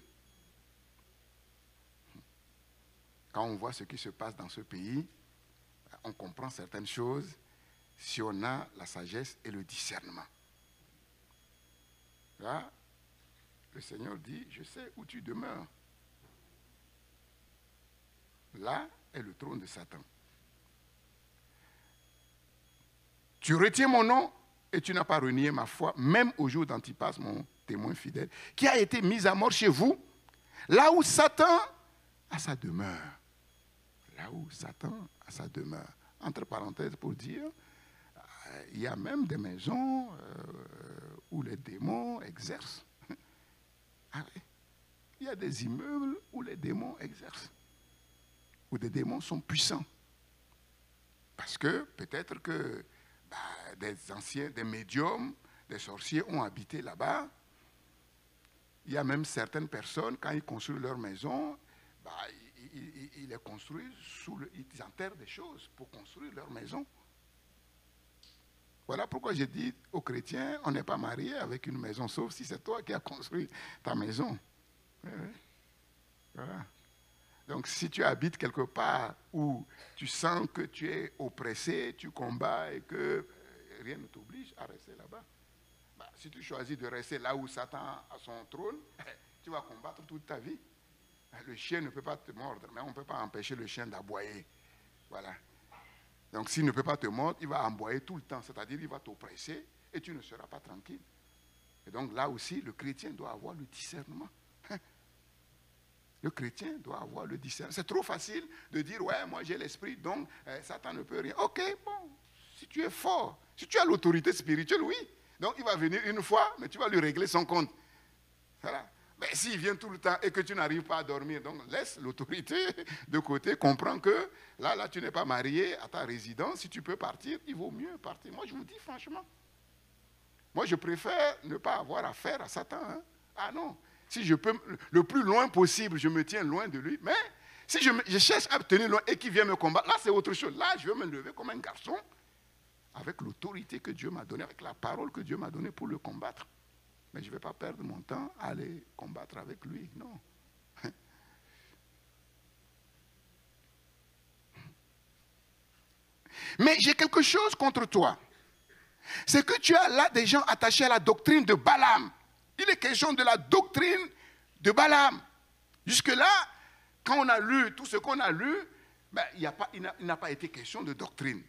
Quand on voit ce qui se passe dans ce pays, on comprend certaines choses si on a la sagesse et le discernement. Là, le Seigneur dit, je sais où tu demeures. Là est le trône de Satan. Tu retiens mon nom et tu n'as pas renié ma foi, même au jour d'Antipas, mon témoin fidèle, qui a été mis à mort chez vous, là où Satan a sa demeure. Là où Satan a sa demeure. Entre parenthèses pour dire, il y a même des maisons où les démons exercent. Ah oui. Il y a des immeubles où les démons exercent, où des démons sont puissants. Parce que peut-être que des anciens, des médiums, des sorciers ont habité là-bas. Il y a même certaines personnes, quand ils construisent leur maison, ils les construisent, ils enterrent des choses pour construire leur maison. Voilà pourquoi j'ai dit aux chrétiens, on n'est pas marié avec une maison, sauf si c'est toi qui as construit ta maison. Oui. Voilà. Donc si tu habites quelque part où tu sens que tu es oppressé, tu combats et que rien ne t'oblige à rester là-bas. Si tu choisis de rester là où Satan a son trône, tu vas combattre toute ta vie. Le chien ne peut pas te mordre, mais on ne peut pas empêcher le chien d'aboyer. Voilà. Donc s'il ne peut pas te mordre, il va aboyer tout le temps, c'est-à-dire il va t'oppresser et tu ne seras pas tranquille. Et donc là aussi, le chrétien doit avoir le discernement. Le chrétien doit avoir le discernement. C'est trop facile de dire, ouais, moi j'ai l'esprit, donc Satan ne peut rien. Ok, bon, si tu es fort, si tu as l'autorité spirituelle, oui. Donc il va venir une fois, mais tu vas lui régler son compte. Voilà. Mais s'il vient tout le temps et que tu n'arrives pas à dormir, donc laisse l'autorité de côté, comprends que là, tu n'es pas marié à ta résidence. Si tu peux partir, il vaut mieux partir. Moi, je vous dis franchement. Moi, je préfère ne pas avoir affaire à Satan. Hein. Ah non. Si je peux, le plus loin possible, je me tiens loin de lui. Mais si je cherche à me tenir loin et qu'il vient me combattre, là, c'est autre chose. Là, je vais me lever comme un garçon avec l'autorité que Dieu m'a donnée, avec la parole que Dieu m'a donnée pour le combattre. Mais je ne vais pas perdre mon temps à aller combattre avec lui, non. Mais j'ai quelque chose contre toi. C'est que tu as là des gens attachés à la doctrine de Balaam. Il est question de la doctrine de Balaam. Jusque-là, quand on a lu tout ce qu'on a lu, il n'a pas été question de doctrine.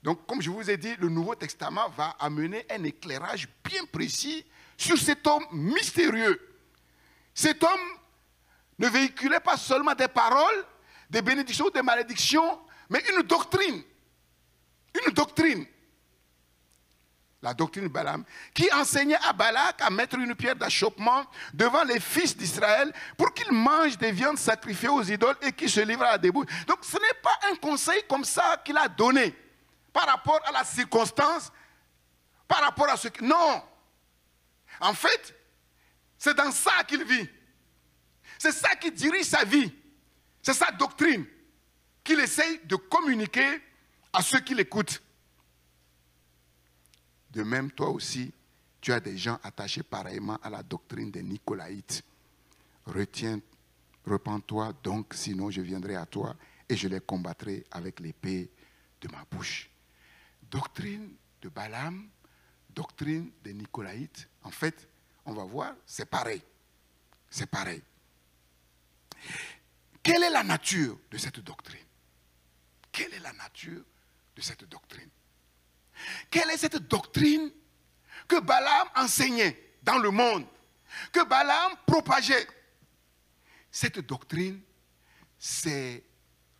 Donc, comme je vous ai dit, le Nouveau Testament va amener un éclairage bien précis sur cet homme mystérieux. Cet homme ne véhiculait pas seulement des paroles, des bénédictions, des malédictions, mais une doctrine. Une doctrine. La doctrine de Balaam, qui enseignait à Balak à mettre une pierre d'achoppement devant les fils d'Israël pour qu'ils mangent des viandes sacrifiées aux idoles et qu'ils se livrent à la débauche. Donc ce n'est pas un conseil comme ça qu'il a donné par rapport à la circonstance, par rapport à ce que... Non. En fait, c'est dans ça qu'il vit. C'est ça qui dirige sa vie. C'est sa doctrine qu'il essaye de communiquer à ceux qui l'écoutent. De même, toi aussi, tu as des gens attachés pareillement à la doctrine des Nicolaïtes. Repens-toi donc, sinon je viendrai à toi et je les combattrai avec l'épée de ma bouche. Doctrine de Balaam, doctrine des Nicolaïtes, en fait, on va voir, c'est pareil. C'est pareil. Quelle est la nature de cette doctrine? Quelle est la nature de cette doctrine? Quelle est cette doctrine que Balaam enseignait dans le monde, que Balaam propageait? Cette doctrine, c'est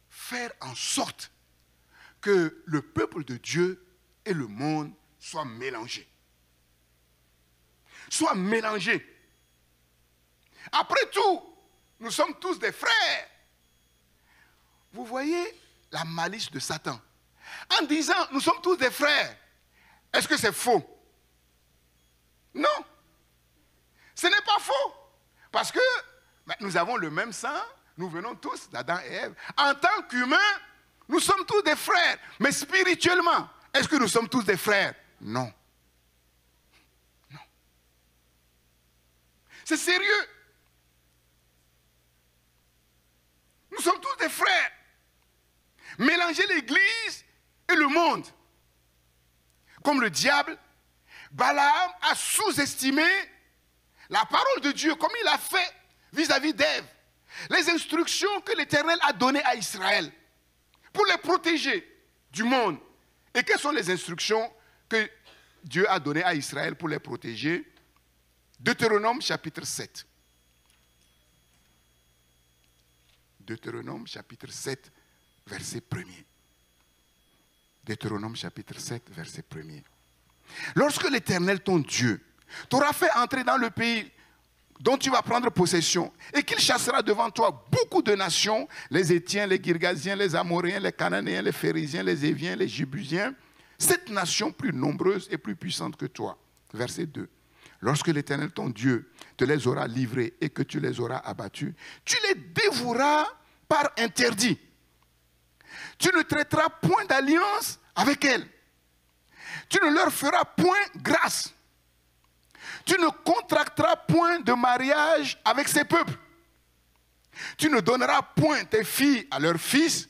faire en sorte que le peuple de Dieu et le monde soient mélangés. Soient mélangés. Après tout, nous sommes tous des frères. Vous voyez la malice de Satan. En disant, nous sommes tous des frères. Est-ce que c'est faux? Non. Ce n'est pas faux. Parce que nous avons le même sang, nous venons tous d'Adam et Ève. En tant qu'humains, nous sommes tous des frères. Mais spirituellement, est-ce que nous sommes tous des frères? Non. Non. C'est sérieux. Nous sommes tous des frères. Mélanger l'Église et le monde. Comme le diable, Balaam a sous-estimé la parole de Dieu, comme il a fait vis-à-vis d'Ève. les instructions que l'Éternel a données à Israël pour les protéger du monde. Et quelles sont les instructions que Dieu a données à Israël pour les protéger? Deutéronome chapitre 7. Deutéronome chapitre 7, verset 1er. Deutéronome chapitre 7, verset 1er. Lorsque l'Éternel, ton Dieu, t'aura fait entrer dans le pays dont tu vas prendre possession, et qu'il chassera devant toi beaucoup de nations, les Héthiens, les Girgasiens, les Amoréens, les Cananéens, les Phérésiens, les Éviens, les Jébusiens, cette nation plus nombreuse et plus puissante que toi. Verset 2. Lorsque l'Éternel, ton Dieu, te les aura livrés et que tu les auras abattus, tu les dévoueras par interdit. Tu ne traiteras point d'alliance avec elles. Tu ne leur feras point grâce. Tu ne contracteras point de mariage avec ces peuples. Tu ne donneras point tes filles à leurs fils,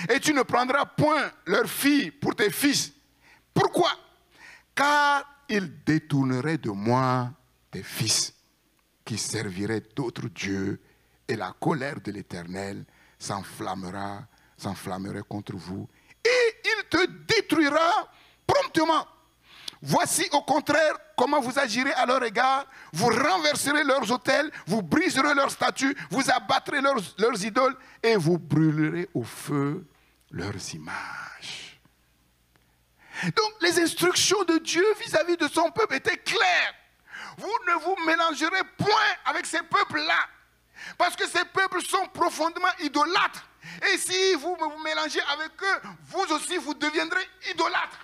et tu ne prendras point leurs filles pour tes fils. Pourquoi? Car ils détourneraient de moi tes fils, qui serviraient d'autres dieux, et la colère de l'Éternel s'enflammerait contre vous, et il te détruira promptement. Voici au contraire comment vous agirez à leur égard. Vous renverserez leurs autels, vous briserez leurs statues, vous abattrez leurs idoles et vous brûlerez au feu leurs images. Donc les instructions de Dieu vis-à-vis de son peuple étaient claires. Vous ne vous mélangerez point avec ces peuples-là, parce que ces peuples sont profondément idolâtres. Et si vous vous mélangez avec eux, vous aussi vous deviendrez idolâtres.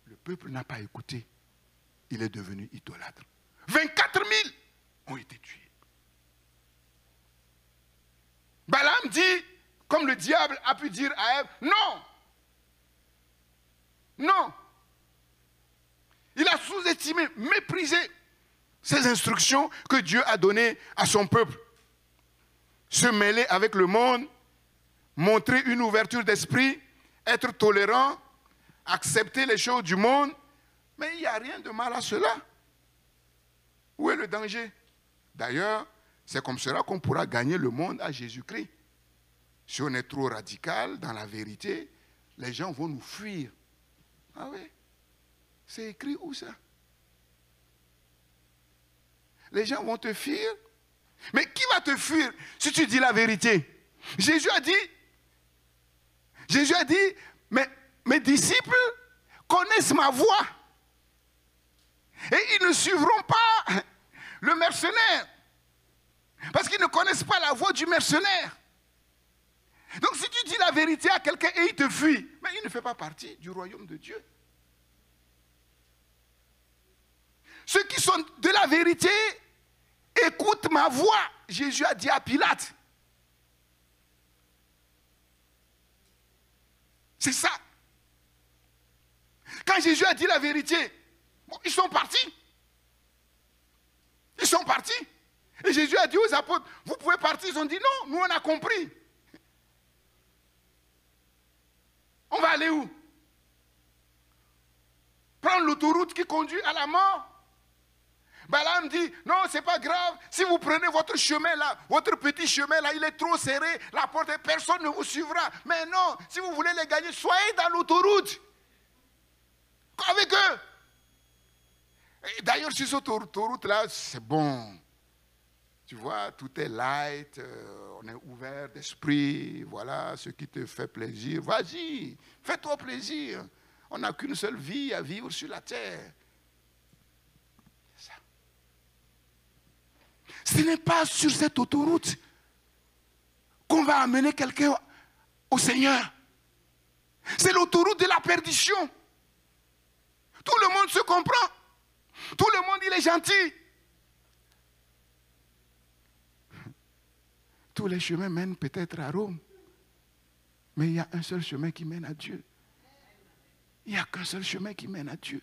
Le peuple n'a pas écouté. Il est devenu idolâtre. 24 000 ont été tués. Balaam dit, comme le diable a pu dire à Ève, non. Non. Il a sous-estimé, méprisé ces instructions que Dieu a données à son peuple. Se mêler avec le monde, montrer une ouverture d'esprit, être tolérant, accepter les choses du monde, mais il n'y a rien de mal à cela. Où est le danger? D'ailleurs, c'est comme cela qu'on pourra gagner le monde à Jésus-Christ. Si on est trop radical dans la vérité, les gens vont nous fuir. Ah oui? C'est écrit où ça? Les gens vont te fuir. Mais qui va te fuir si tu dis la vérité? Jésus a dit, mais mes disciples connaissent ma voix. Et ils ne suivront pas le mercenaire. Parce qu'ils ne connaissent pas la voix du mercenaire. Donc si tu dis la vérité à quelqu'un et il te fuit, mais il ne fait pas partie du royaume de Dieu. Ceux qui sont de la vérité écoutent ma voix. Jésus a dit à Pilate. C'est ça. Quand Jésus a dit la vérité, bon, ils sont partis. Ils sont partis. Et Jésus a dit aux apôtres, vous pouvez partir. Ils ont dit non, nous on a compris. On va aller où? Prendre l'autoroute qui conduit à la mort? Balaam dit, non, c'est pas grave. Si vous prenez votre chemin là, votre petit chemin là, il est trop serré, la porte, personne ne vous suivra. Mais non, si vous voulez les gagner, soyez dans l'autoroute. Avec eux. D'ailleurs, sur cette autoroute là, c'est bon. Tu vois, tout est light, on est ouvert d'esprit, voilà, ce qui te fait plaisir. Vas-y, fais-toi plaisir. On n'a qu'une seule vie à vivre sur la terre. Ce n'est pas sur cette autoroute qu'on va amener quelqu'un au Seigneur. C'est l'autoroute de la perdition. Tout le monde se comprend. Tout le monde, il est gentil. Tous les chemins mènent peut-être à Rome. Mais il y a un seul chemin qui mène à Dieu. Il n'y a qu'un seul chemin qui mène à Dieu.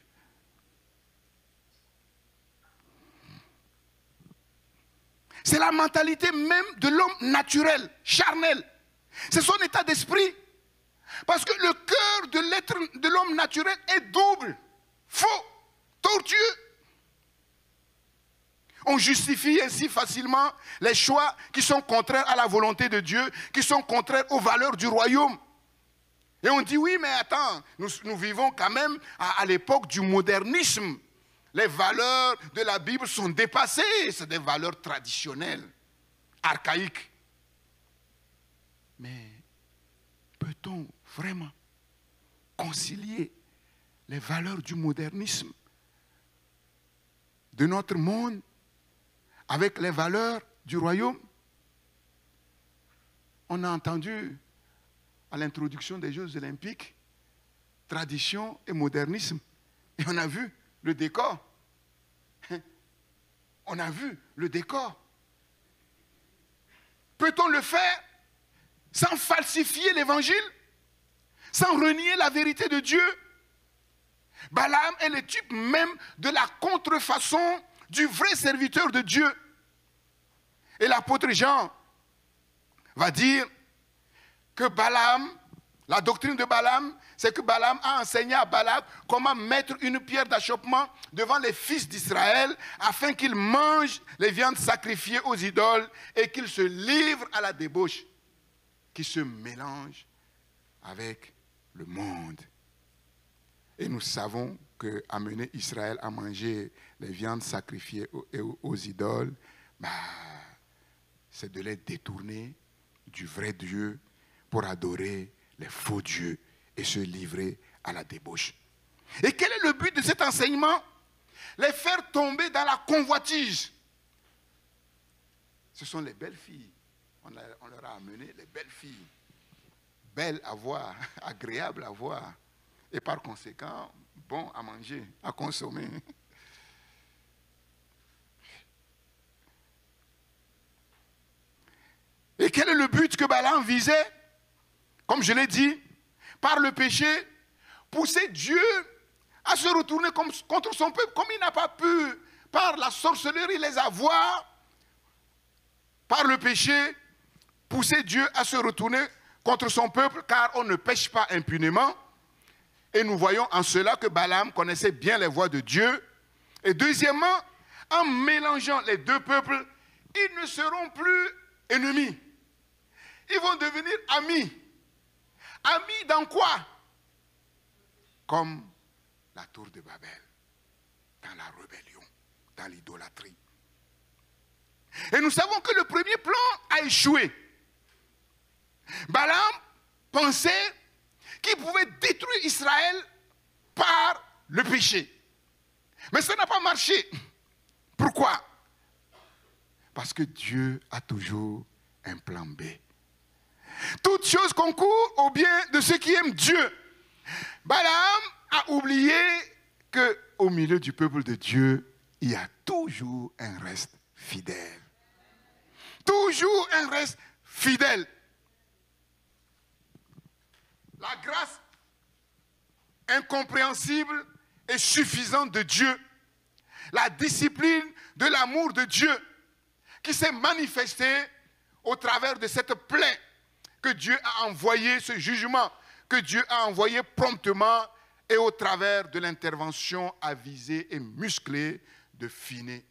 C'est la mentalité même de l'homme naturel, charnel. C'est son état d'esprit. Parce que le cœur de l'être de l'homme naturel est double, faux, tortueux. On justifie ainsi facilement les choix qui sont contraires à la volonté de Dieu, qui sont contraires aux valeurs du royaume. Et on dit, oui, mais attends, nous vivons quand même à l'époque du modernisme. Les valeurs de la Bible sont dépassées, c'est des valeurs traditionnelles, archaïques. Mais peut-on vraiment concilier les valeurs du modernisme de notre monde avec les valeurs du royaume? On a entendu à l'introduction des Jeux olympiques tradition et modernisme. Et on a vu le décor. On a vu le décor. Peut-on le faire sans falsifier l'évangile, sans renier la vérité de Dieu? Balaam est le type même de la contrefaçon du vrai serviteur de Dieu. Et l'apôtre Jean va dire que Balaam, la doctrine de Balaam, c'est que Balaam a enseigné à Balak comment mettre une pierre d'achoppement devant les fils d'Israël afin qu'ils mangent les viandes sacrifiées aux idoles et qu'ils se livrent à la débauche qui se mélange avec le monde. Et nous savons qu'amener Israël à manger les viandes sacrifiées aux idoles, c'est de les détourner du vrai Dieu pour adorer les faux dieux et se livrer à la débauche. Et quel est le but de cet enseignement? Les faire tomber dans la convoitise. Ce sont les belles filles. On leur a amené les belles filles. Belles à voir, agréables à voir. Et par conséquent, bon à manger, à consommer. Et quel est le but que Balaam visait? Comme je l'ai dit, par le péché, pousser Dieu à se retourner contre son peuple, comme il n'a pas pu, par la sorcellerie, les avoir, par le péché, pousser Dieu à se retourner contre son peuple, car on ne pêche pas impunément. Et nous voyons en cela que Balaam connaissait bien les voies de Dieu. Et deuxièmement, en mélangeant les deux peuples, ils ne seront plus ennemis. Ils vont devenir amis. Amis dans quoi? Comme la tour de Babel, dans la rébellion, dans l'idolâtrie. Et nous savons que le premier plan a échoué. Balaam pensait qu'il pouvait détruire Israël par le péché. Mais ça n'a pas marché. Pourquoi? Parce que Dieu a toujours un plan B. Toutes choses concourent au bien de ceux qui aiment Dieu. Balaam a oublié qu'au milieu du peuple de Dieu, il y a toujours un reste fidèle. Toujours un reste fidèle. La grâce incompréhensible et suffisante de Dieu, la discipline de l'amour de Dieu qui s'est manifestée au travers de cette plaie que Dieu a envoyé, ce jugement que Dieu a envoyé promptement et au travers de l'intervention avisée et musclée de Phinées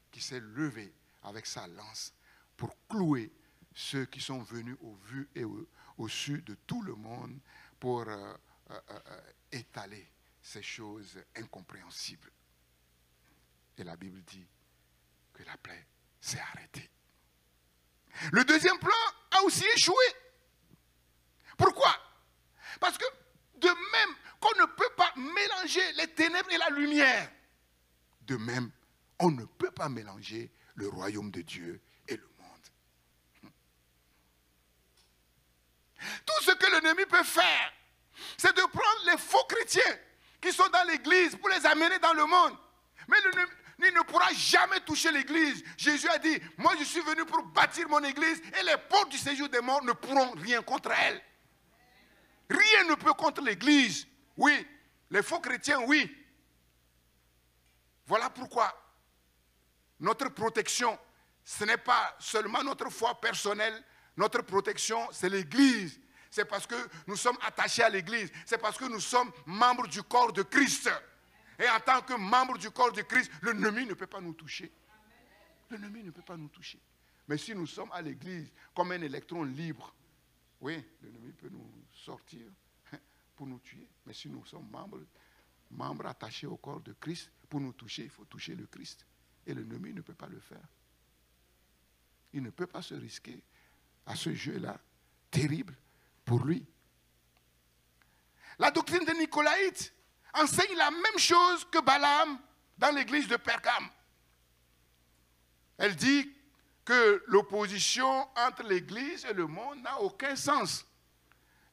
qui s'est levé avec sa lance pour clouer ceux qui sont venus au vu et au su de tout le monde pour étaler ces choses incompréhensibles. Et la Bible dit que la plaie s'est arrêtée. Le deuxième plan a aussi échoué. Pourquoi? Parce que de même qu'on ne peut pas mélanger les ténèbres et la lumière, de même, on ne peut pas mélanger le royaume de Dieu et le monde. Tout ce que l'ennemi peut faire, c'est de prendre les faux chrétiens qui sont dans l'église pour les amener dans le monde. Mais l'ennemi ne pourra jamais toucher l'église. Jésus a dit, moi je suis venu pour bâtir mon église et les portes du séjour des morts ne pourront rien contre elle. Rien ne peut contre l'église. Oui, les faux chrétiens, oui. Voilà pourquoi notre protection, ce n'est pas seulement notre foi personnelle. Notre protection, c'est l'église. C'est parce que nous sommes attachés à l'église. C'est parce que nous sommes membres du corps de Christ. Et en tant que membres du corps de Christ, l'ennemi ne peut pas nous toucher. L'ennemi ne peut pas nous toucher. Mais si nous sommes à l'église comme un électron libre, oui, l'ennemi peut nous sortir pour nous tuer. Mais si nous sommes membres attachés au corps de Christ, pour nous toucher, il faut toucher le Christ. Et l'ennemi ne peut pas le faire. Il ne peut pas se risquer à ce jeu-là, terrible pour lui. La doctrine des Nicolaïtes enseigne la même chose que Balaam dans l'église de Pergame. Elle dit que l'opposition entre l'église et le monde n'a aucun sens.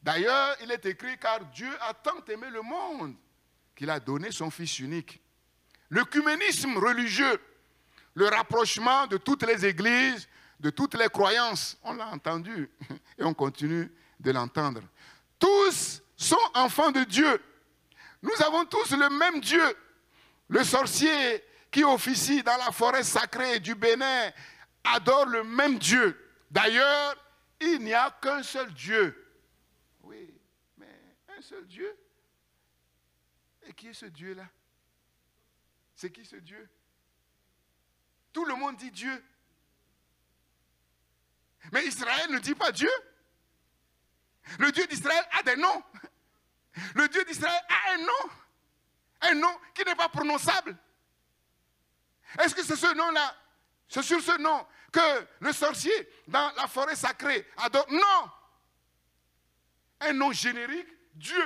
D'ailleurs, il est écrit, car Dieu a tant aimé le monde qu'il a donné son Fils unique. L'œcuménisme religieux, le rapprochement de toutes les églises, de toutes les croyances, on l'a entendu et on continue de l'entendre. Tous sont enfants de Dieu. Nous avons tous le même Dieu. Le sorcier qui officie dans la forêt sacrée du Bénin adore le même Dieu. D'ailleurs, il n'y a qu'un seul Dieu. Oui, mais un seul Dieu. Et qui est ce Dieu-là? C'est qui ce Dieu? Tout le monde dit Dieu. Mais Israël ne dit pas Dieu. Le Dieu d'Israël a des noms. Le Dieu d'Israël a un nom. Un nom qui n'est pas prononçable. Est-ce que c'est ce nom-là? C'est sur ce nom que le sorcier dans la forêt sacrée adore? Non. Un nom générique, Dieu,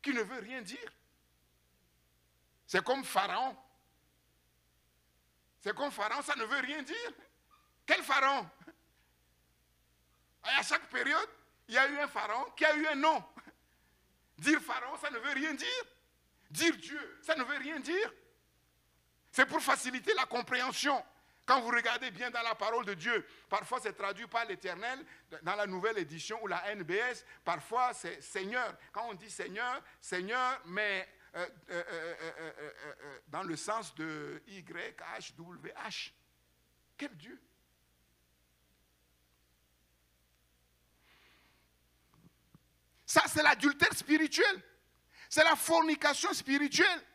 qui ne veut rien dire. C'est comme Pharaon. C'est comme Pharaon, ça ne veut rien dire. Quel Pharaon? Et à chaque période, il y a eu un Pharaon qui a eu un nom. Dire Pharaon, ça ne veut rien dire. Dire Dieu, ça ne veut rien dire. C'est pour faciliter la compréhension. Quand vous regardez bien dans la parole de Dieu, parfois c'est traduit par l'Éternel, dans la nouvelle édition ou la NBS, parfois c'est Seigneur. Quand on dit Seigneur, Seigneur, mais dans le sens de YHWH. Quel Dieu? Ça, c'est l'adultère spirituel. C'est la fornication spirituelle.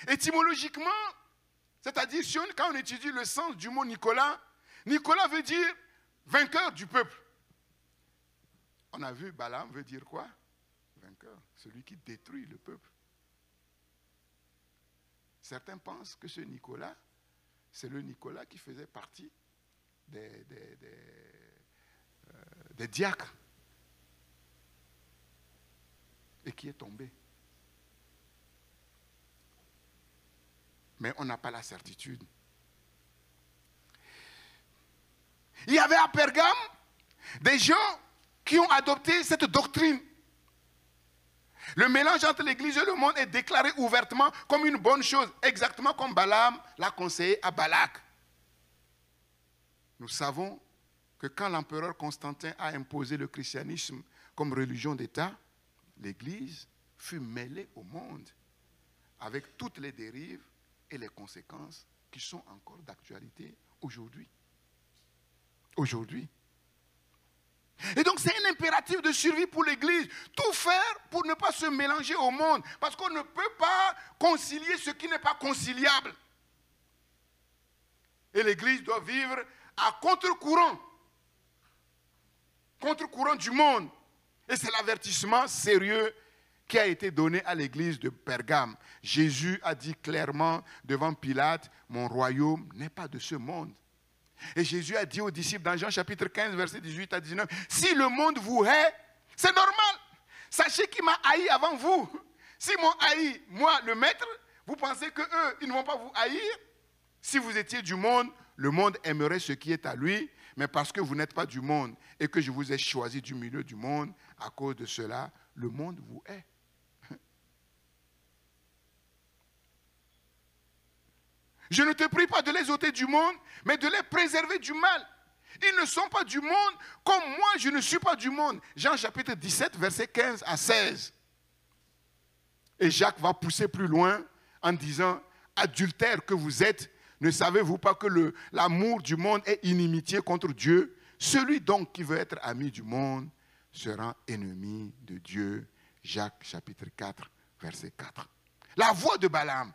Étymologiquement, c'est-à-dire quand on étudie le sens du mot Nicolas, Nicolas veut dire vainqueur du peuple. On a vu Balaam veut dire quoi? Vainqueur, celui qui détruit le peuple. Certains pensent que ce Nicolas, c'est le Nicolas qui faisait partie des diacres et qui est tombé. Mais on n'a pas la certitude. Il y avait à Pergame des gens qui ont adopté cette doctrine. Le mélange entre l'Église et le monde est déclaré ouvertement comme une bonne chose, exactement comme Balaam l'a conseillé à Balak. Nous savons que quand l'empereur Constantin a imposé le christianisme comme religion d'État, l'Église fut mêlée au monde avec toutes les dérives et les conséquences qui sont encore d'actualité aujourd'hui. Aujourd'hui. Et donc c'est un impératif de survie pour l'Église. Tout faire pour ne pas se mélanger au monde. Parce qu'on ne peut pas concilier ce qui n'est pas conciliable. Et l'Église doit vivre à contre-courant. Contre-courant du monde. Et c'est l'avertissement sérieux qui a été donné à l'église de Pergame. Jésus a dit clairement devant Pilate, mon royaume n'est pas de ce monde. Et Jésus a dit aux disciples dans Jean chapitre 15, verset 18 à 19, si le monde vous hait, c'est normal. Sachez qu'il m'a haï avant vous. S'ils m'ont haï, moi, le maître, vous pensez qu'eux, ils ne vont pas vous haïr? Si vous étiez du monde, le monde aimerait ce qui est à lui, mais parce que vous n'êtes pas du monde et que je vous ai choisi du milieu du monde, à cause de cela, le monde vous hait. Je ne te prie pas de les ôter du monde, mais de les préserver du mal. Ils ne sont pas du monde, comme moi je ne suis pas du monde. Jean chapitre 17, verset 15 à 16. Et Jacques va pousser plus loin en disant, adultères que vous êtes, ne savez-vous pas que l'amour du monde est inimitié contre Dieu? Celui donc qui veut être ami du monde sera ennemi de Dieu. Jacques chapitre 4, verset 4. La voix de Balaam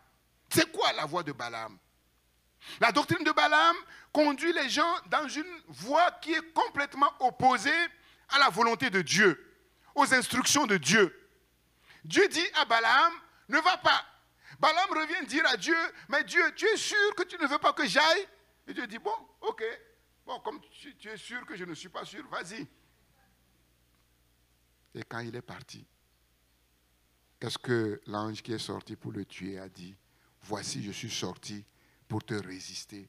C'est quoi la voie de Balaam? La doctrine de Balaam conduit les gens dans une voie qui est complètement opposée à la volonté de Dieu, aux instructions de Dieu. Dieu dit à Balaam, ne va pas. Balaam revient dire à Dieu, mais Dieu, tu es sûr que tu ne veux pas que j'aille? Et Dieu dit, bon, ok. Bon, comme tu es sûr que je ne suis pas sûr, vas-y. Et quand il est parti, qu'est-ce que l'ange qui est sorti pour le tuer a dit? Voici, je suis sorti pour te résister,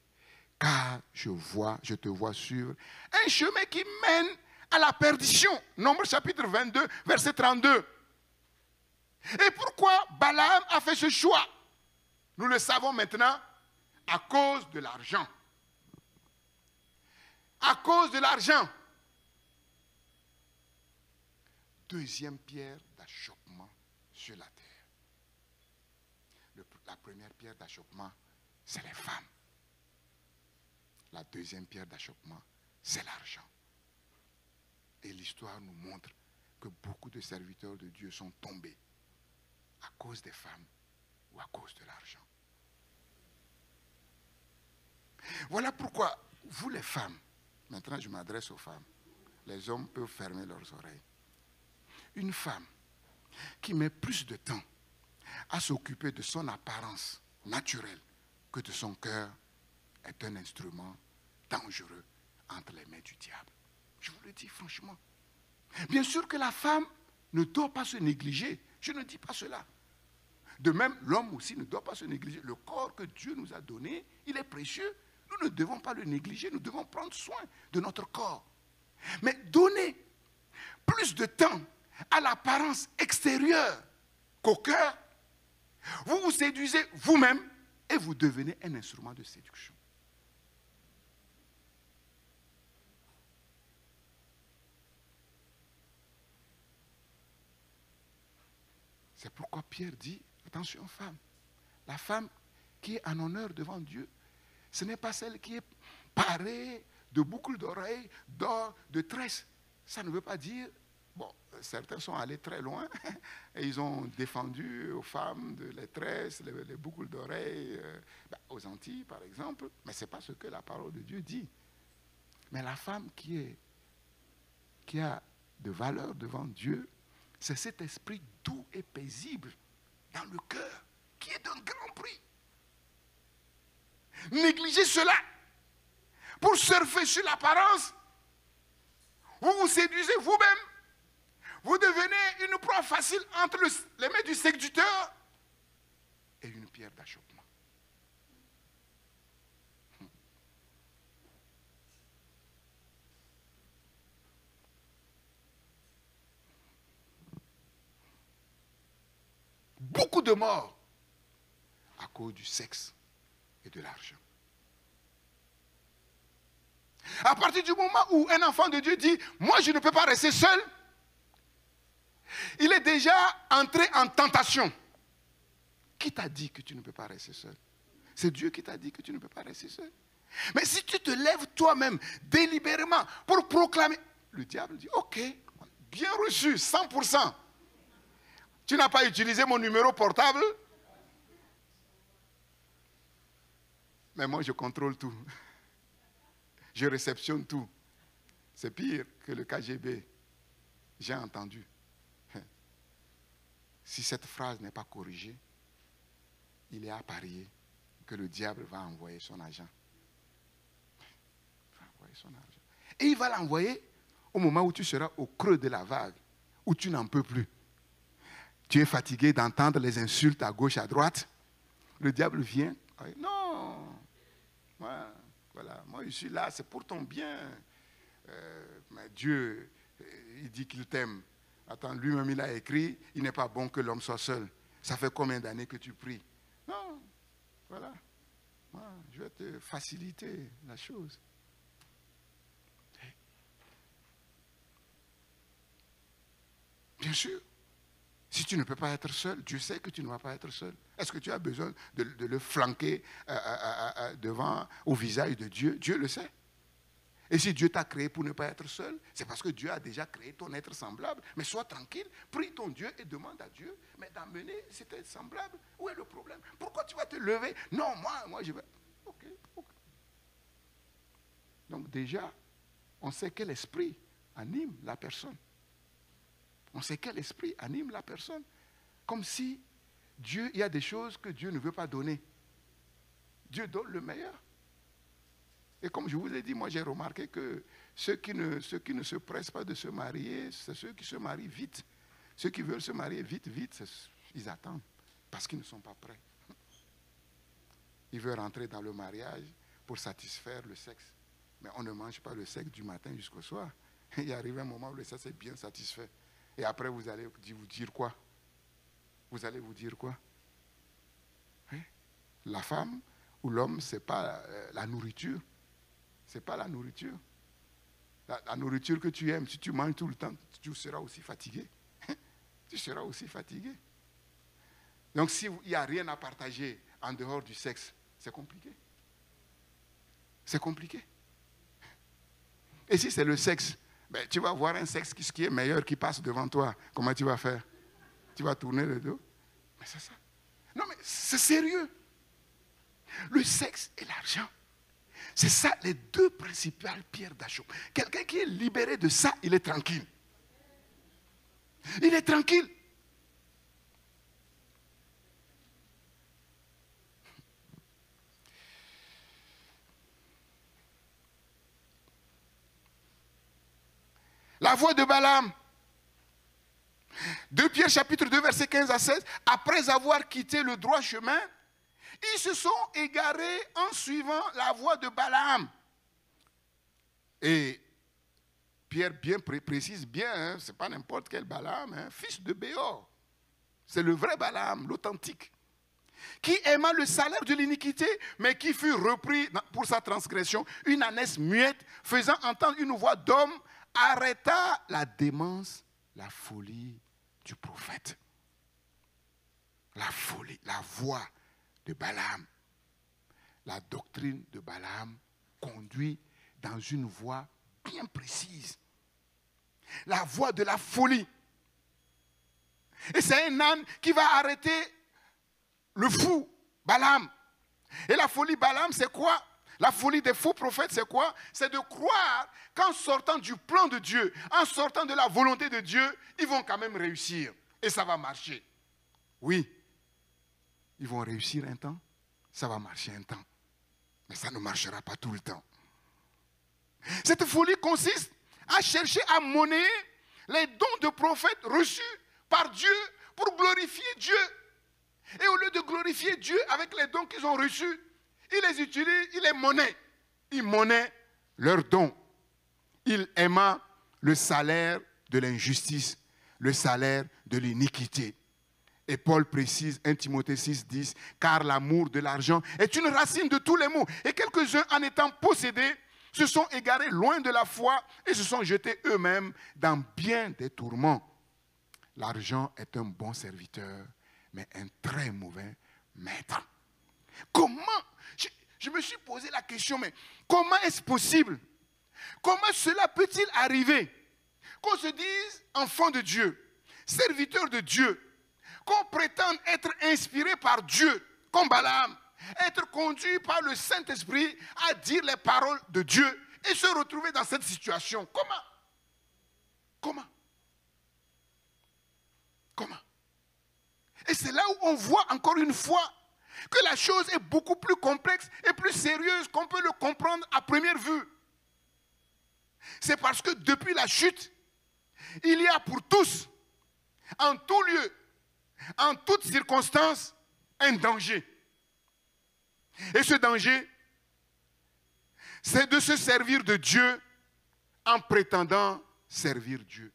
car je te vois sur un chemin qui mène à la perdition. Nombre chapitre 22, verset 32. Et pourquoi Balaam a fait ce choix? Nous le savons maintenant, à cause de l'argent. À cause de l'argent. Deuxième pierre d'achoppement sur la terre. La première pierre d'achoppement, c'est les femmes. La deuxième pierre d'achoppement, c'est l'argent. Et l'histoire nous montre que beaucoup de serviteurs de Dieu sont tombés à cause des femmes ou à cause de l'argent. Voilà pourquoi, vous les femmes, maintenant je m'adresse aux femmes, les hommes peuvent fermer leurs oreilles. Une femme qui met plus de temps à s'occuper de son apparence naturelle que de son cœur est un instrument dangereux entre les mains du diable. Je vous le dis franchement. Bien sûr que la femme ne doit pas se négliger. Je ne dis pas cela. De même, l'homme aussi ne doit pas se négliger. Le corps que Dieu nous a donné, il est précieux. Nous ne devons pas le négliger. Nous devons prendre soin de notre corps. Mais donner plus de temps à l'apparence extérieure qu'au cœur, vous vous séduisez vous-même et vous devenez un instrument de séduction. C'est pourquoi Pierre dit, attention femme, la femme qui est en honneur devant Dieu, ce n'est pas celle qui est parée de boucles d'oreilles, d'or, de tresses. Ça ne veut pas dire, bon, certains sont allés très loin et ils ont défendu aux femmes les tresses, les boucles d'oreilles, aux Antilles par exemple, mais ce n'est pas ce que la parole de Dieu dit. Mais la femme qui a de valeur devant Dieu, c'est cet esprit doux et paisible dans le cœur qui est d'un grand prix. Négligez cela pour surfer sur l'apparence. Vous vous séduisez vous-même. Vous devenez une proie facile entre les mains du séducteur et une pierre d'achoppement. Beaucoup de morts à cause du sexe et de l'argent. À partir du moment où un enfant de Dieu dit « Moi, je ne peux pas rester seul », il est déjà entré en tentation. Qui t'a dit que tu ne peux pas rester seul? C'est Dieu qui t'a dit que tu ne peux pas rester seul. Mais si tu te lèves toi-même, délibérément, pour proclamer, le diable dit « Ok, bien reçu, 100%. Tu n'as pas utilisé mon numéro portable, mais moi je contrôle tout. Je réceptionne tout. C'est pire que le KGB. J'ai entendu. Si cette phrase n'est pas corrigée, il est à parier que le diable va envoyer son agent. Il va envoyer son agent. Et il va l'envoyer au moment où tu seras au creux de la vague, où tu n'en peux plus. Tu es fatigué d'entendre les insultes à gauche, à droite. Le diable vient. Non, voilà, moi je suis là, c'est pour ton bien. Mais Dieu, il dit qu'il t'aime. Attends, lui-même il a écrit, il n'est pas bon que l'homme soit seul. Ça fait combien d'années que tu pries? Non, voilà. Je vais te faciliter la chose. Bien sûr. Si tu ne peux pas être seul, Dieu sait que tu ne vas pas être seul. Est-ce que tu as besoin de le flanquer devant, au visage de Dieu? Dieu le sait. Et si Dieu t'a créé pour ne pas être seul, c'est parce que Dieu a déjà créé ton être semblable. Mais sois tranquille, prie ton Dieu et demande à Dieu, mais d'amener cet être semblable. Où est le problème? Pourquoi tu vas te lever? Non, moi je vais... Ok. Donc déjà, on sait quel esprit anime la personne. On sait quel esprit anime la personne. Comme si Dieu, il y a des choses que Dieu ne veut pas donner. Dieu donne le meilleur. Et comme je vous ai dit, moi j'ai remarqué que ceux qui ne se pressent pas de se marier, c'est ceux qui se marient vite. Ceux qui veulent se marier vite, ils attendent parce qu'ils ne sont pas prêts. Ils veulent rentrer dans le mariage pour satisfaire le sexe. Mais on ne mange pas le sexe du matin jusqu'au soir. Il arrive un moment où le sexe est bien satisfait. Et après, vous allez vous dire quoi? Vous allez vous dire quoi? Hein? La femme ou l'homme, ce n'est pas la nourriture. Ce n'est pas la nourriture. La nourriture que tu aimes, si tu manges tout le temps, tu seras aussi fatigué. Tu seras aussi fatigué. Donc, s'il n'y a rien à partager en dehors du sexe, c'est compliqué. C'est compliqué. Et si c'est le sexe, ben, tu vas voir un sexe qui est meilleur qui passe devant toi. Comment tu vas faire? Tu vas tourner le dos? Mais c'est ça. Non, mais c'est sérieux. Le sexe et l'argent. C'est ça les deux principales pierres d'achoppement. Quelqu'un qui est libéré de ça, il est tranquille. Il est tranquille. La voix de Balaam. 2 Pierre chapitre 2 verset 15 à 16. Après avoir quitté le droit chemin, ils se sont égarés en suivant la voie de Balaam. Et Pierre précise bien, hein, ce n'est pas n'importe quel Balaam, hein, fils de Béor. C'est le vrai Balaam, l'authentique. Qui aima le salaire de l'iniquité, mais qui fut repris pour sa transgression. Une ânesse muette, faisant entendre une voix d'homme, arrêta la démence, la folie du prophète. La folie, la voix de Balaam. La doctrine de Balaam conduit dans une voie bien précise. La voie de la folie. Et c'est un âne qui va arrêter le fou, Balaam. Et la folie Balaam, c'est quoi? La folie des faux prophètes, c'est quoi? C'est de croire qu'en sortant du plan de Dieu, en sortant de la volonté de Dieu, ils vont quand même réussir. Et ça va marcher. Oui, ils vont réussir un temps, ça va marcher un temps. Mais ça ne marchera pas tout le temps. Cette folie consiste à chercher à monnayer les dons de prophètes reçus par Dieu pour glorifier Dieu. Et au lieu de glorifier Dieu avec les dons qu'ils ont reçus, ils les utilisent, ils les monnaient. Ils monnaient leurs dons. Ils aiment le salaire de l'injustice, le salaire de l'iniquité. Et Paul précise, 1 Timothée 6, 10, car l'amour de l'argent est une racine de tous les maux. Et quelques-uns, en étant possédés, se sont égarés loin de la foi et se sont jetés eux-mêmes dans bien des tourments. L'argent est un bon serviteur, mais un très mauvais maître. Comment? Je me suis posé la question, mais comment est-ce possible? Comment cela peut-il arriver? Qu'on se dise enfant de Dieu, serviteur de Dieu, qu'on prétende être inspiré par Dieu, comme Balaam, être conduit par le Saint-Esprit à dire les paroles de Dieu et se retrouver dans cette situation. Comment? Comment? Comment? Et c'est là où on voit encore une fois que la chose est beaucoup plus complexe et plus sérieuse qu'on peut le comprendre à première vue. C'est parce que depuis la chute, il y a pour tous, en tout lieu, en toutes circonstances, un danger. Et ce danger, c'est de se servir de Dieu en prétendant servir Dieu.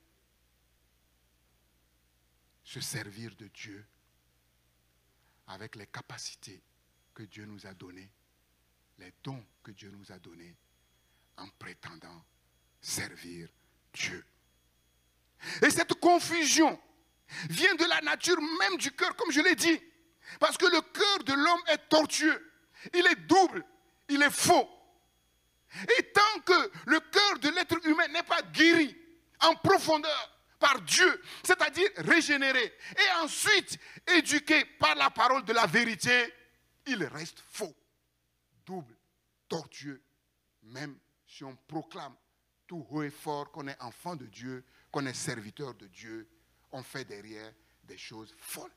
Se servir de Dieu avec les capacités que Dieu nous a données, les dons que Dieu nous a donnés, en prétendant servir Dieu. Et cette confusion vient de la nature même du cœur, comme je l'ai dit. Parce que le cœur de l'homme est tortueux, il est double, il est faux. Et tant que le cœur de l'être humain n'est pas guéri en profondeur par Dieu, c'est-à-dire régénéré, et ensuite éduqué par la parole de la vérité, il reste faux, double, tortueux, même si on proclame tout haut et fort qu'on est enfant de Dieu, qu'on est serviteur de Dieu, on fait derrière des choses folles.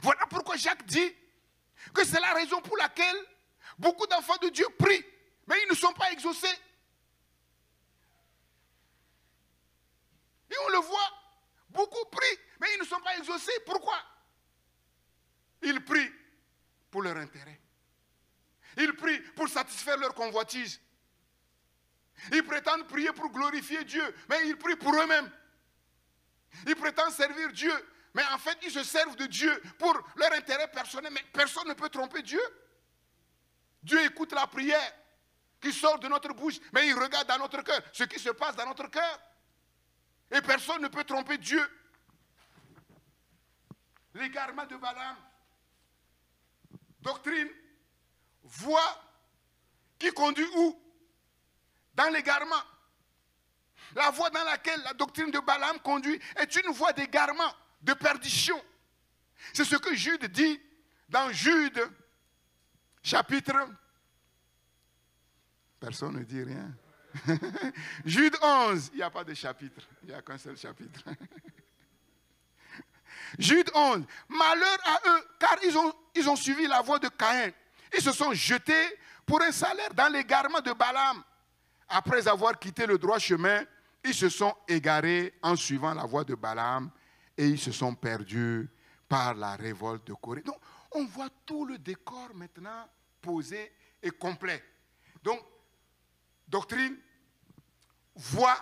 Voilà pourquoi Jacques dit que c'est la raison pour laquelle beaucoup d'enfants de Dieu prient, mais ils ne sont pas exaucés. Et on le voit, beaucoup prient, mais ils ne sont pas exaucés. Pourquoi? Ils prient pour leur intérêt. Ils prient pour satisfaire leur convoitise. Ils prétendent prier pour glorifier Dieu, mais ils prient pour eux-mêmes. Ils prétendent servir Dieu, mais en fait, ils se servent de Dieu pour leur intérêt personnel. Mais personne ne peut tromper Dieu. Dieu écoute la prière qui sort de notre bouche, mais il regarde dans notre cœur ce qui se passe dans notre cœur. Et personne ne peut tromper Dieu. L'égarement de Balaam, doctrine, voie qui conduit où? Dans l'égarement. La voie dans laquelle la doctrine de Balaam conduit est une voie d'égarement, de perdition. C'est ce que Jude dit dans Jude, chapitre... Personne ne dit rien. Jude 11, il n'y a pas de chapitre, il n'y a qu'un seul chapitre. Jude 11, malheur à eux, car ils ont suivi la voie de Caïn. Ils se sont jetés pour un salaire dans l'égarement de Balaam. Après avoir quitté le droit chemin, ils se sont égarés en suivant la voie de Balaam et ils se sont perdus par la révolte de Corée. Donc, on voit tout le décor maintenant posé et complet. Donc, doctrine, voie,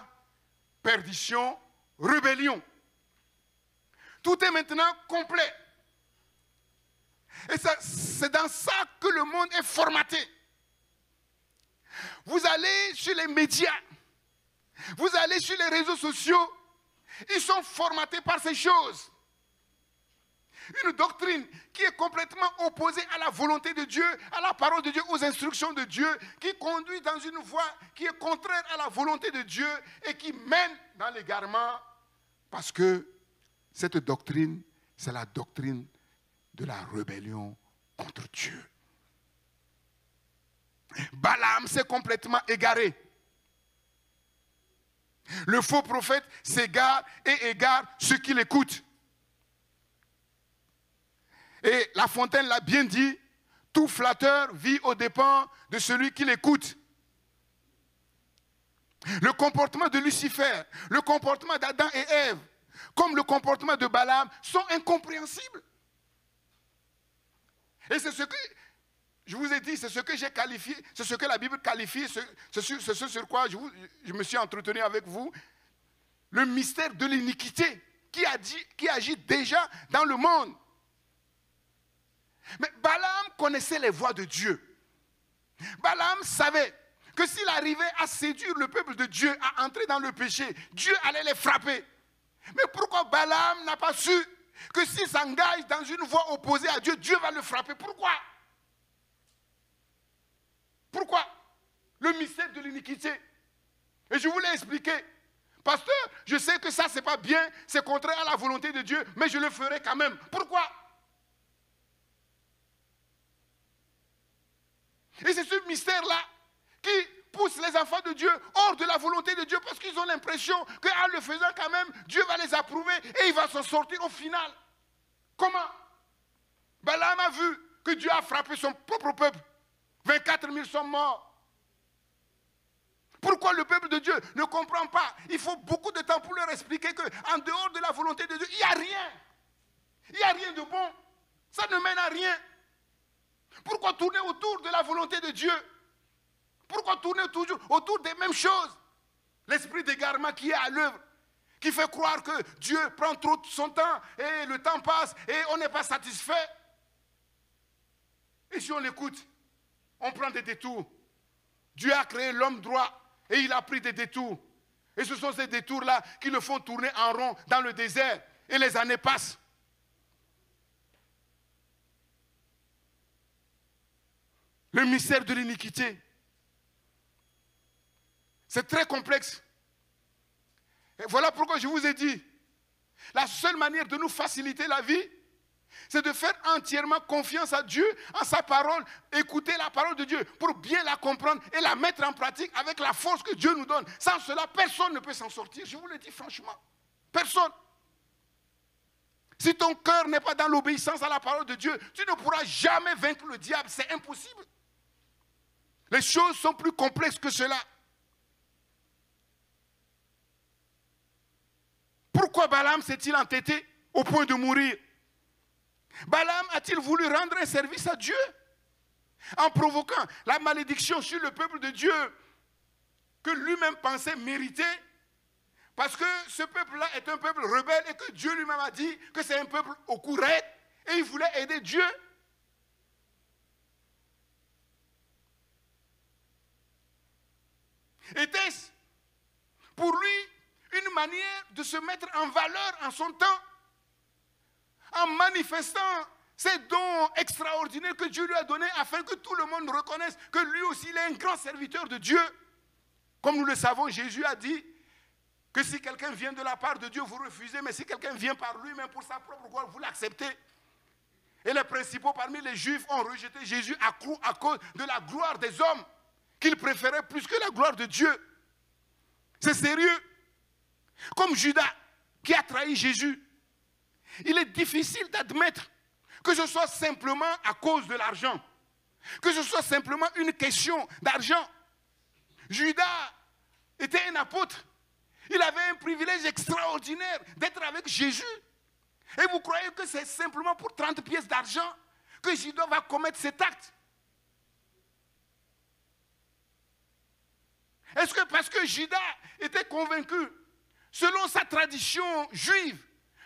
perdition, rébellion. Tout est maintenant complet. Et c'est dans ça que le monde est formaté. Vous allez sur les médias, vous allez sur les réseaux sociaux, ils sont formatés par ces choses. Une doctrine qui est complètement opposée à la volonté de Dieu, à la parole de Dieu, aux instructions de Dieu, qui conduit dans une voie qui est contraire à la volonté de Dieu et qui mène dans l'égarement, parce que cette doctrine, c'est la doctrine de la rébellion contre Dieu. Balaam s'est complètement égaré. Le faux prophète s'égare et égare ceux qui l'écoutent. Et La Fontaine l'a bien dit, tout flatteur vit aux dépens de celui qui l'écoute. Le comportement de Lucifer, le comportement d'Adam et Ève, comme le comportement de Balaam, sont incompréhensibles. Et c'est ce que, je vous ai dit, c'est ce que j'ai qualifié, c'est ce que la Bible qualifie, c'est ce sur quoi je me suis entretenu avec vous, le mystère de l'iniquité qui agit déjà dans le monde. Mais Balaam connaissait les voies de Dieu. Balaam savait que s'il arrivait à séduire le peuple de Dieu, à entrer dans le péché, Dieu allait les frapper. Mais pourquoi Balaam n'a pas su que s'il s'engage dans une voie opposée à Dieu, Dieu va le frapper? Pourquoi? Pourquoi? Le mystère de l'iniquité. Et je vous l'ai expliqué. Pasteur, je sais que ça, c'est pas bien, c'est contraire à la volonté de Dieu, mais je le ferai quand même. Pourquoi? Et c'est ce mystère-là qui pousse les enfants de Dieu hors de la volonté de Dieu parce qu'ils ont l'impression qu'en le faisant quand même, Dieu va les approuver et il va s'en sortir au final. Comment? Balaam a vu que Dieu a frappé son propre peuple. 24 000 sont morts. Pourquoi le peuple de Dieu ne comprend pas? Il faut beaucoup de temps pour leur expliquer qu'en dehors de la volonté de Dieu, il n'y a rien. Il n'y a rien de bon. Ça ne mène à rien. Pourquoi tourner autour de la volonté de Dieu? Pourquoi tourner toujours autour des mêmes choses? L'esprit d'égarement qui est à l'œuvre, qui fait croire que Dieu prend trop son temps et le temps passe et on n'est pas satisfait. Et si on l'écoute, on prend des détours. Dieu a créé l'homme droit et il a pris des détours. Et ce sont ces détours-là qui le font tourner en rond dans le désert. Et les années passent. le mystère de l'iniquité. C'est très complexe. Et voilà pourquoi je vous ai dit, la seule manière de nous faciliter la vie, c'est de faire entièrement confiance à Dieu, en sa parole, écouter la parole de Dieu pour bien la comprendre et la mettre en pratique avec la force que Dieu nous donne. Sans cela, personne ne peut s'en sortir. Je vous le dis franchement. Personne. Si ton cœur n'est pas dans l'obéissance à la parole de Dieu, tu ne pourras jamais vaincre le diable. C'est impossible. Les choses sont plus complexes que cela. Pourquoi Balaam s'est-il entêté au point de mourir? Balaam a-t-il voulu rendre un service à Dieu en provoquant la malédiction sur le peuple de Dieu que lui-même pensait mériter? Parce que ce peuple-là est un peuple rebelle et que Dieu lui-même a dit que c'est un peuple au cou raide et il voulait aider Dieu. Était-ce pour lui une manière de se mettre en valeur en son temps, en manifestant ces dons extraordinaires que Dieu lui a donnés afin que tout le monde reconnaisse que lui aussi il est un grand serviteur de Dieu? Comme nous le savons, Jésus a dit que si quelqu'un vient de la part de Dieu, vous refusez, mais si quelqu'un vient par lui-même pour sa propre gloire, vous l'acceptez. Et les principaux parmi les Juifs ont rejeté Jésus à cause de la gloire des hommes, qu'ils préféraient plus que la gloire de Dieu. C'est sérieux. Comme Judas qui a trahi Jésus. Il est difficile d'admettre que ce soit simplement à cause de l'argent, que ce soit simplement une question d'argent. Judas était un apôtre. Il avait un privilège extraordinaire d'être avec Jésus. Et vous croyez que c'est simplement pour 30 pièces d'argent que Judas va commettre cet acte? Est-ce que parce que Judas était convaincu, selon sa tradition juive,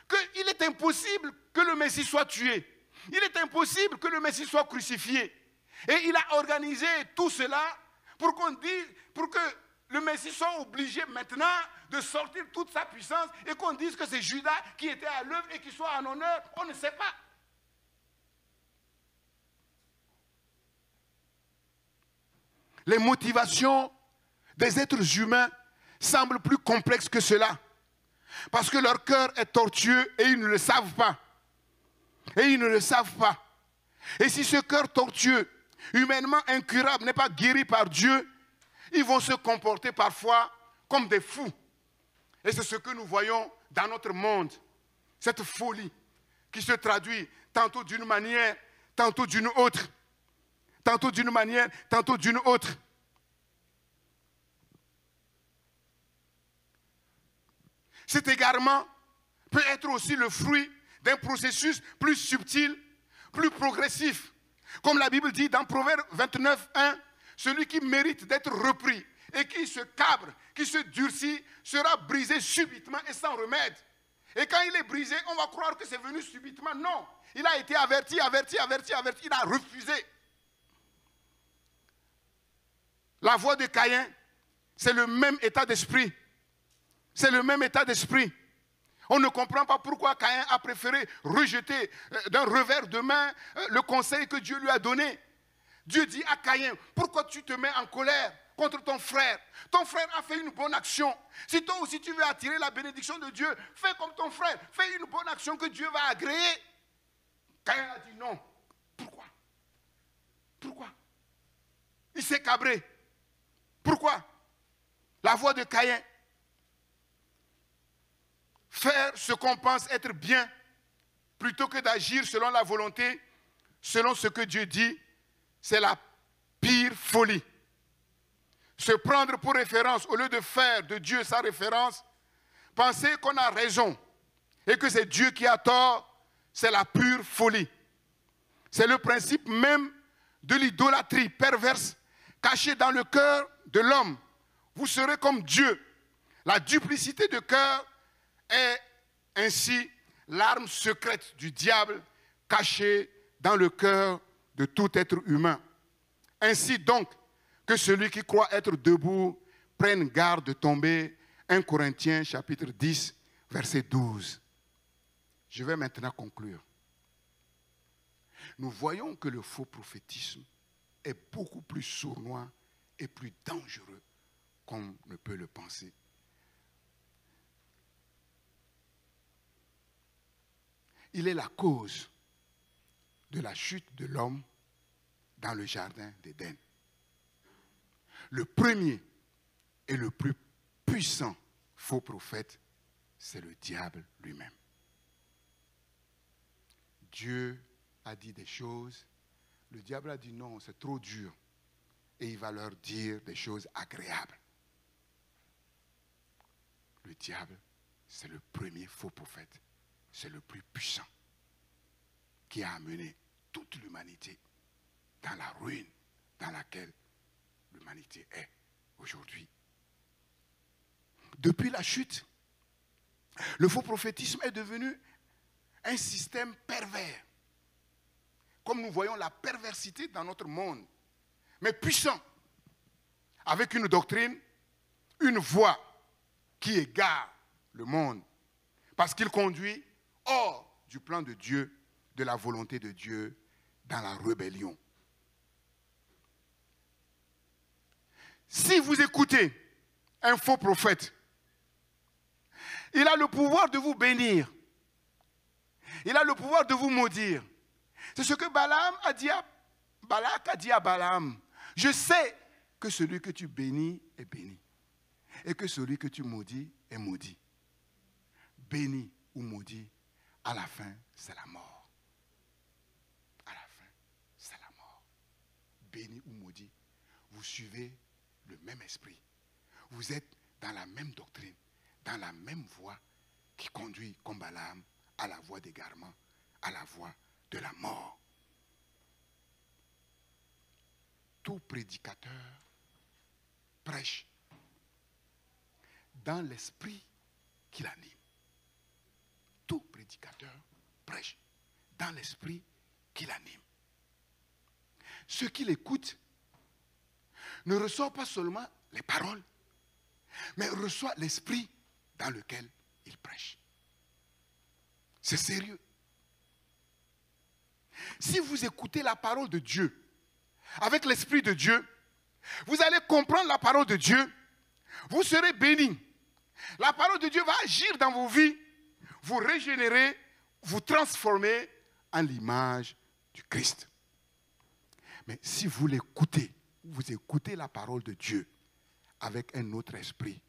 qu'il est impossible que le Messie soit tué, il est impossible que le Messie soit crucifié, et il a organisé tout cela pour que le Messie soit obligé maintenant de sortir toute sa puissance et qu'on dise que c'est Judas qui était à l'œuvre et qui soit en honneur? On ne sait pas. Les motivations des êtres humains semblent plus complexes que cela. Parce que leur cœur est tortueux et ils ne le savent pas. Et ils ne le savent pas. Et si ce cœur tortueux, humainement incurable, n'est pas guéri par Dieu, ils vont se comporter parfois comme des fous. Et c'est ce que nous voyons dans notre monde. Cette folie qui se traduit tantôt d'une manière, tantôt d'une autre. Tantôt d'une manière, tantôt d'une autre. Cet égarement peut être aussi le fruit d'un processus plus subtil, plus progressif. Comme la Bible dit dans Proverbe 29, 1, celui qui mérite d'être repris et qui se cabre, qui se durcit, sera brisé subitement et sans remède. Et quand il est brisé, on va croire que c'est venu subitement. Non, il a été averti, il a refusé. La voix de Caïn, c'est le même état d'esprit. C'est le même état d'esprit. On ne comprend pas pourquoi Caïn a préféré rejeter d'un revers de main le conseil que Dieu lui a donné. Dieu dit à Caïn, pourquoi tu te mets en colère contre ton frère? Ton frère a fait une bonne action. Si toi aussi tu veux attirer la bénédiction de Dieu, fais comme ton frère. Fais une bonne action que Dieu va agréer. Caïn a dit non. Pourquoi? Pourquoi? Il s'est cabré. Pourquoi? La voix de Caïn. Faire ce qu'on pense être bien, plutôt que d'agir selon la volonté, selon ce que Dieu dit, c'est la pire folie. Se prendre pour référence au lieu de faire de Dieu sa référence, penser qu'on a raison et que c'est Dieu qui a tort, c'est la pure folie. C'est le principe même de l'idolâtrie perverse cachée dans le cœur de l'homme. Vous serez comme Dieu. La duplicité de cœur est ainsi l'arme secrète du diable cachée dans le cœur de tout être humain. Ainsi donc que celui qui croit être debout prenne garde de tomber. 1 Corinthiens chapitre 10, verset 12. Je vais maintenant conclure. Nous voyons que le faux prophétisme est beaucoup plus sournois et plus dangereux qu'on ne peut le penser. Il est la cause de la chute de l'homme dans le jardin d'Éden. Le premier et le plus puissant faux prophète, c'est le diable lui-même. Dieu a dit des choses, le diable a dit non, c'est trop dur. Et il va leur dire des choses agréables. Le diable, c'est le premier faux prophète. C'est le plus puissant qui a amené toute l'humanité dans la ruine dans laquelle l'humanité est aujourd'hui. Depuis la chute, le faux prophétisme est devenu un système pervers. Comme nous voyons la perversité dans notre monde, mais puissant, avec une doctrine, une voie qui égare le monde, parce qu'il conduit hors du plan de Dieu, de la volonté de Dieu, dans la rébellion. Si vous écoutez un faux prophète, il a le pouvoir de vous bénir. Il a le pouvoir de vous maudire. C'est ce que Balak a dit à Balaam. Je sais que celui que tu bénis est béni. Et que celui que tu maudis est maudit. Béni ou maudit, à la fin, c'est la mort. À la fin, c'est la mort. Béni ou maudit, vous suivez le même esprit. Vous êtes dans la même doctrine, dans la même voie qui conduit, comme Balaam, à la voie d'égarement, à la voie de la mort. Tout prédicateur prêche dans l'esprit qui l'anime. Tout prédicateur prêche dans l'esprit qui l'anime. Ceux qui l'écoutent ne reçoivent pas seulement les paroles, mais reçoivent l'esprit dans lequel il prêche. C'est sérieux. Si vous écoutez la parole de Dieu avec l'esprit de Dieu, vous allez comprendre la parole de Dieu, vous serez bénis. La parole de Dieu va agir dans vos vies, vous régénérer, vous transformer en l'image du Christ. Mais si vous l'écoutez, vous écoutez la parole de Dieu avec un autre esprit,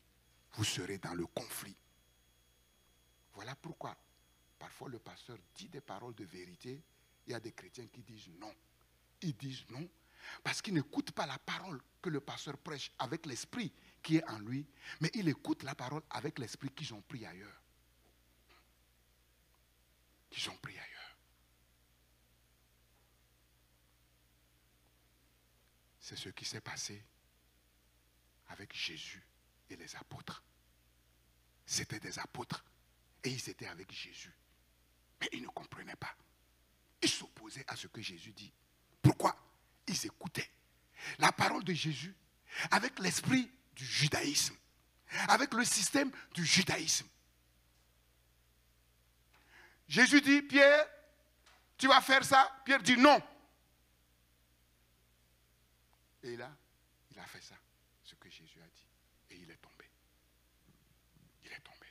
vous serez dans le conflit. Voilà pourquoi parfois le pasteur dit des paroles de vérité, il y a des chrétiens qui disent non. Ils disent non parce qu'ils n'écoutent pas la parole que le pasteur prêche avec l'esprit qui est en lui, mais ils écoutent la parole avec l'esprit qu'ils ont pris ailleurs. Qu'ils ont pris ailleurs. C'est ce qui s'est passé avec Jésus et les apôtres. C'était des apôtres et ils étaient avec Jésus. Mais ils ne comprenaient pas. Ils s'opposaient à ce que Jésus dit. Pourquoi? Ils écoutaient la parole de Jésus avec l'esprit du judaïsme, avec le système du judaïsme. Jésus dit, Pierre, tu vas faire ça? Pierre dit non. Et là, il a fait ça, ce que Jésus a dit. Et il est tombé. Il est tombé.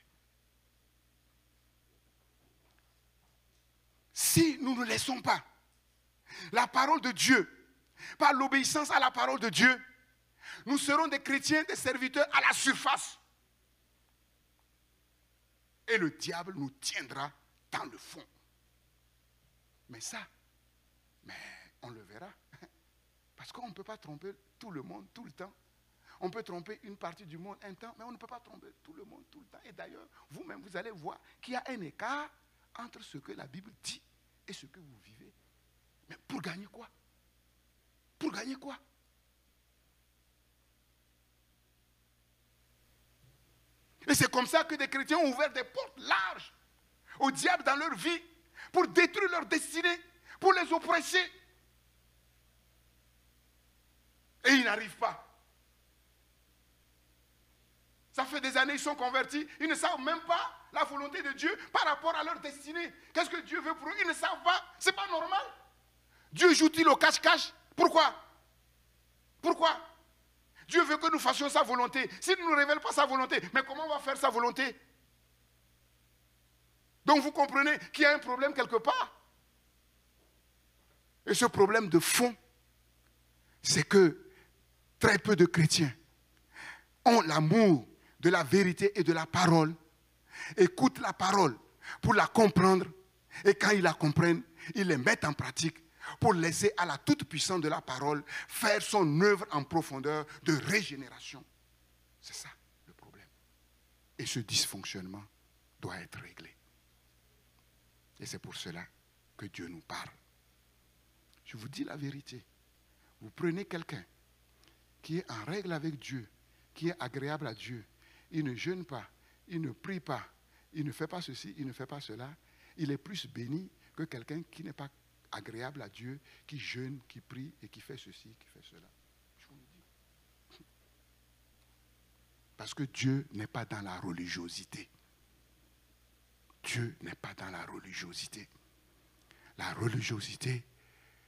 Si nous ne laissons pas la parole de Dieu, par l'obéissance à la parole de Dieu, nous serons des chrétiens, des serviteurs à la surface. Et le diable nous tiendra dans le fond. Mais ça, on le verra. Parce qu'on ne peut pas tromper tout le monde tout le temps. On peut tromper une partie du monde un temps, mais on ne peut pas tromper tout le monde tout le temps. Et d'ailleurs, vous-même, vous allez voir qu'il y a un écart entre ce que la Bible dit et ce que vous vivez. Mais pour gagner quoi? Pour gagner quoi? Et c'est comme ça que des chrétiens ont ouvert des portes larges au diable dans leur vie pour détruire leur destinée, pour les oppresser. Et ils n'arrivent pas. Ça fait des années qu'ils sont convertis, ils ne savent même pas la volonté de Dieu par rapport à leur destinée. Qu'est-ce que Dieu veut pour eux? Ils ne savent pas. Ce n'est pas normal. Dieu joue-t-il au cache-cache? Pourquoi? Pourquoi? Dieu veut que nous fassions sa volonté. S'il ne nous révèle pas sa volonté, mais comment on va faire sa volonté? Donc vous comprenez qu'il y a un problème quelque part. Et ce problème de fond, c'est que très peu de chrétiens ont l'amour de la vérité et de la parole, écoutent la parole pour la comprendre, et quand ils la comprennent, ils les mettent en pratique pour laisser à la toute-puissance de la parole faire son œuvre en profondeur de régénération. C'est ça le problème. Et ce dysfonctionnement doit être réglé. Et c'est pour cela que Dieu nous parle. Je vous dis la vérité. Vous prenez quelqu'un qui est en règle avec Dieu, qui est agréable à Dieu. Il ne jeûne pas, il ne prie pas, il ne fait pas ceci, il ne fait pas cela. Il est plus béni que quelqu'un qui n'est pas agréable à Dieu, qui jeûne, qui prie et qui fait ceci, qui fait cela. Je vous le dis. Parce que Dieu n'est pas dans la religiosité. Dieu n'est pas dans la religiosité. La religiosité,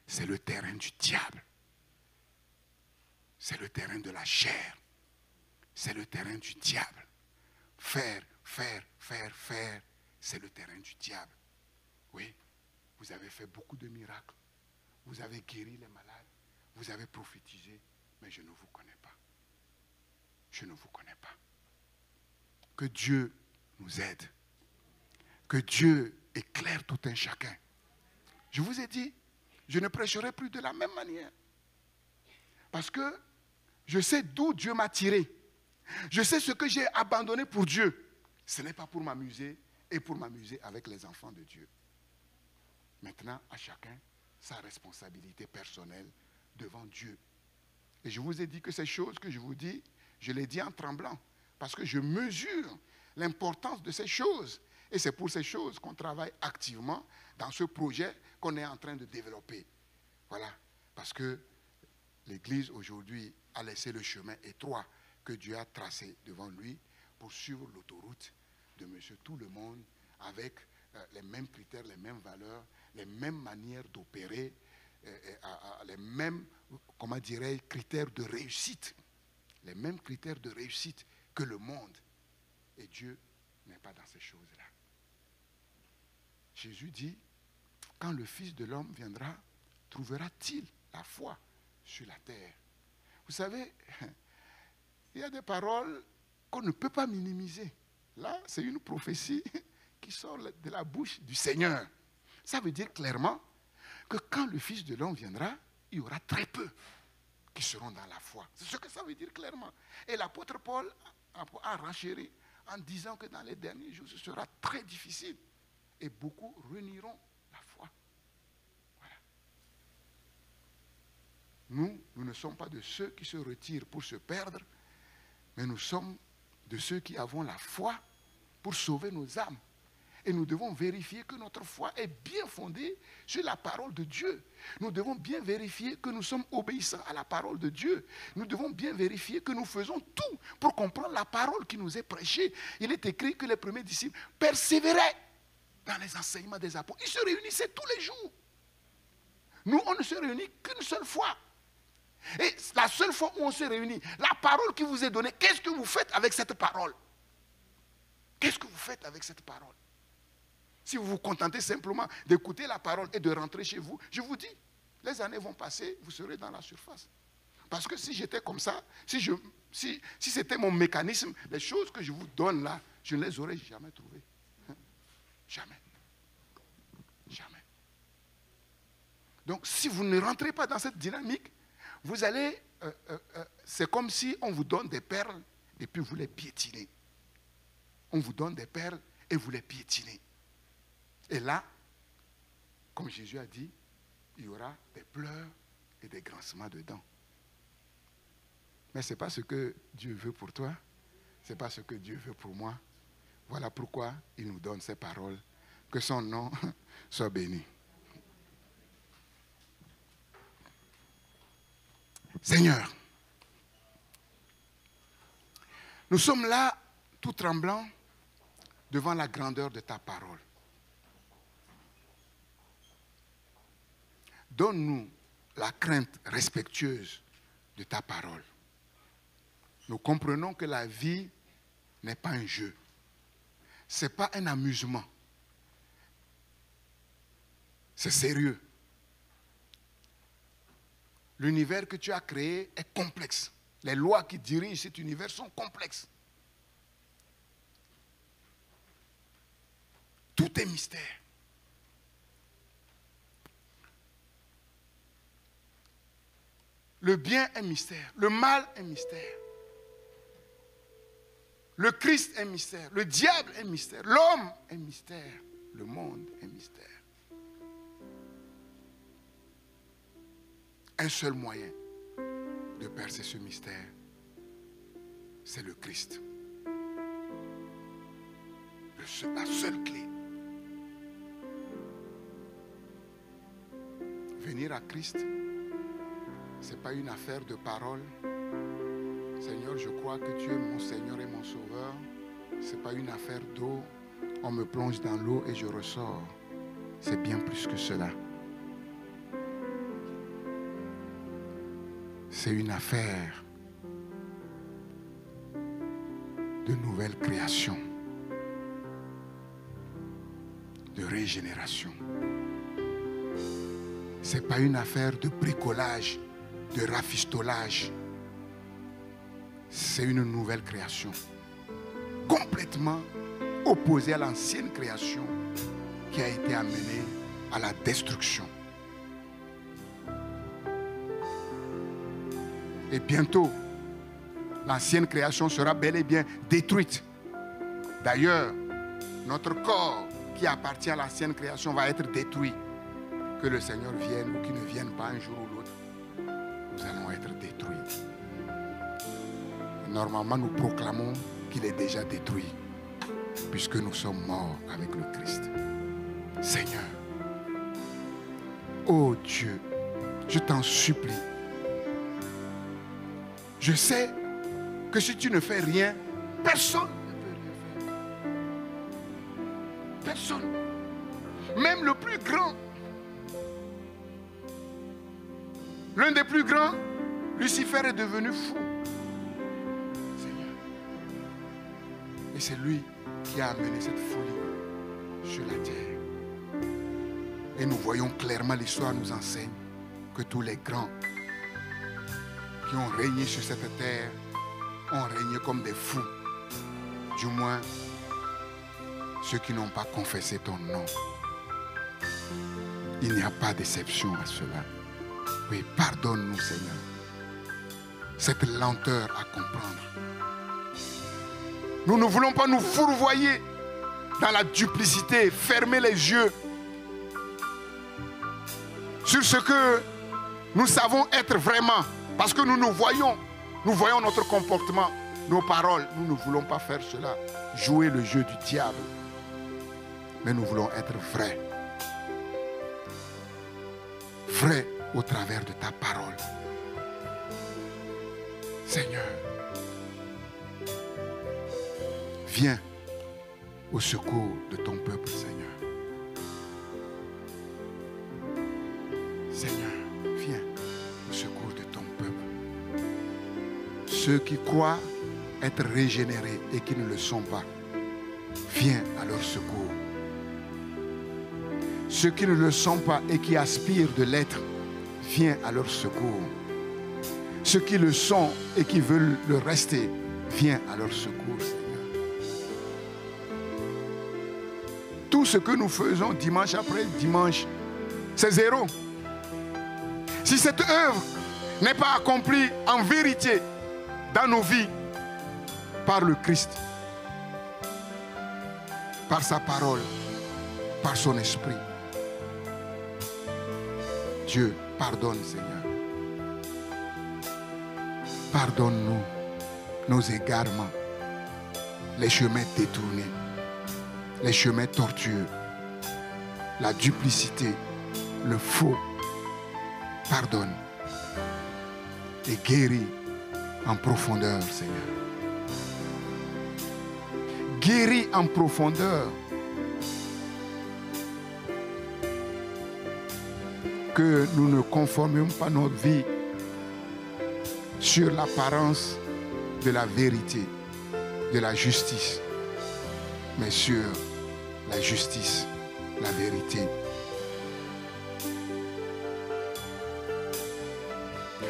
c'est le terrain du diable. C'est le terrain de la chair. C'est le terrain du diable. Faire, c'est le terrain du diable. Oui, vous avez fait beaucoup de miracles. Vous avez guéri les malades. Vous avez prophétisé. Mais je ne vous connais pas. Je ne vous connais pas. Que Dieu nous aide. Que Dieu éclaire tout un chacun. Je vous ai dit, je ne prêcherai plus de la même manière. Parce que je sais d'où Dieu m'a tiré. Je sais ce que j'ai abandonné pour Dieu. Ce n'est pas pour m'amuser et pour m'amuser avec les enfants de Dieu. Maintenant, à chacun sa responsabilité personnelle devant Dieu. Et je vous ai dit que ces choses que je vous dis, je les dis en tremblant. Parce que je mesure l'importance de ces choses. Et c'est pour ces choses qu'on travaille activement dans ce projet qu'on est en train de développer. Voilà. Parce que l'Église aujourd'hui a laissé le chemin étroit que Dieu a tracé devant lui pour suivre l'autoroute de Monsieur Tout le Monde avec les mêmes critères, les mêmes valeurs, les mêmes manières d'opérer, les mêmes, comment dirais-je, critères de réussite. Les mêmes critères de réussite que le monde. Et Dieu n'est pas dans ces choses-là. Jésus dit, quand le Fils de l'homme viendra, trouvera-t-il la foi sur la terre? Vous savez, il y a des paroles qu'on ne peut pas minimiser. Là, c'est une prophétie qui sort de la bouche du Seigneur. Ça veut dire clairement que quand le Fils de l'homme viendra, il y aura très peu qui seront dans la foi. C'est ce que ça veut dire clairement. Et l'apôtre Paul a renchéri en disant que dans les derniers jours, ce sera très difficile. Et beaucoup renieront la foi. Voilà. Nous ne sommes pas de ceux qui se retirent pour se perdre, mais nous sommes de ceux qui avons la foi pour sauver nos âmes. Et nous devons vérifier que notre foi est bien fondée sur la parole de Dieu. Nous devons bien vérifier que nous sommes obéissants à la parole de Dieu. Nous devons bien vérifier que nous faisons tout pour comprendre la parole qui nous est prêchée. Il est écrit que les premiers disciples persévéraient dans les enseignements des apôtres. Ils se réunissaient tous les jours. Nous, on ne se réunit qu'une seule fois. Et la seule fois où on se réunit, la parole qui vous est donnée, qu'est-ce que vous faites avec cette parole? Qu'est-ce que vous faites avec cette parole? Si vous vous contentez simplement d'écouter la parole et de rentrer chez vous, je vous dis, les années vont passer, vous serez dans la surface. Parce que si j'étais comme ça, si c'était mon mécanisme, les choses que je vous donne là, je ne les aurais jamais trouvées. Jamais. Jamais. Donc, si vous ne rentrez pas dans cette dynamique, vous allez, c'est comme si on vous donne des perles et puis vous les piétinez. On vous donne des perles et vous les piétinez. Et là, comme Jésus a dit, il y aura des pleurs et des grincements dedans. Mais ce n'est pas ce que Dieu veut pour toi. Ce n'est pas ce que Dieu veut pour moi. Voilà pourquoi il nous donne ces paroles. Que son nom soit béni. Seigneur, nous sommes là tout tremblants devant la grandeur de ta parole. Donne-nous la crainte respectueuse de ta parole. Nous comprenons que la vie n'est pas un jeu. Ce n'est pas un amusement. C'est sérieux. L'univers que tu as créé est complexe. Les lois qui dirigent cet univers sont complexes. Tout est mystère. Le bien est mystère. Le mal est mystère. Le Christ est mystère. Le diable est mystère. L'homme est mystère. Le monde est mystère. Un seul moyen de percer ce mystère, c'est le Christ. La seule clé. Venir à Christ, ce n'est pas une affaire de parole. Seigneur, je crois que tu es mon Seigneur et mon Sauveur. Ce n'est pas une affaire d'eau. On me plonge dans l'eau et je ressors. C'est bien plus que cela. C'est une affaire de nouvelle création, de régénération. Ce n'est pas une affaire de bricolage, de rafistolage. C'est une nouvelle création, complètement opposée à l'ancienne création qui a été amenée à la destruction. Et bientôt, l'ancienne création sera bel et bien détruite. D'ailleurs, notre corps qui appartient à l'ancienne création va être détruit. Que le Seigneur vienne ou qu'il ne vienne pas un jour ou l'autre, nous allons être détruits. Et normalement, nous proclamons qu'il est déjà détruit, puisque nous sommes morts avec le Christ. Seigneur, ô Dieu, je t'en supplie. Je sais que si tu ne fais rien, personne ne peut rien faire. Personne. Même le plus grand. L'un des plus grands, Lucifer, est devenu fou. Seigneur. Et c'est lui qui a amené cette folie sur la terre. Et nous voyons clairement, l'histoire nous enseigne que tous les grands qui ont régné sur cette terre ont régné comme des fous. Du moins, ceux qui n'ont pas confessé ton nom. Il n'y a pas d'exception à cela. Oui, pardonne-nous, Seigneur, cette lenteur à comprendre. Nous ne voulons pas nous fourvoyer dans la duplicité, fermer les yeux sur ce que nous savons être vraiment. Parce que nous voyons notre comportement, nos paroles. Nous ne voulons pas faire cela, jouer le jeu du diable. Mais nous voulons être vrais. Vrais au travers de ta parole. Seigneur, viens au secours de ton peuple, Seigneur. Seigneur, viens au secours de ton peuple. Ceux qui croient être régénérés et qui ne le sont pas, viens à leur secours. Ceux qui ne le sont pas et qui aspirent de l'être, viens à leur secours. Ceux qui le sont et qui veulent le rester, viens à leur secours, Seigneur. Tout ce que nous faisons dimanche après dimanche, c'est zéro. Si cette œuvre n'est pas accomplie en vérité dans nos vies par le Christ, par sa parole, par son esprit, Dieu, pardonne, Seigneur. Pardonne-nous nos égarements, les chemins détournés, les chemins tortueux, la duplicité, le faux. Pardonne et guéris en profondeur, Seigneur. Guéris en profondeur. Que nous ne conformions pas notre vie sur l'apparence de la vérité, de la justice, mais sur la justice, la vérité.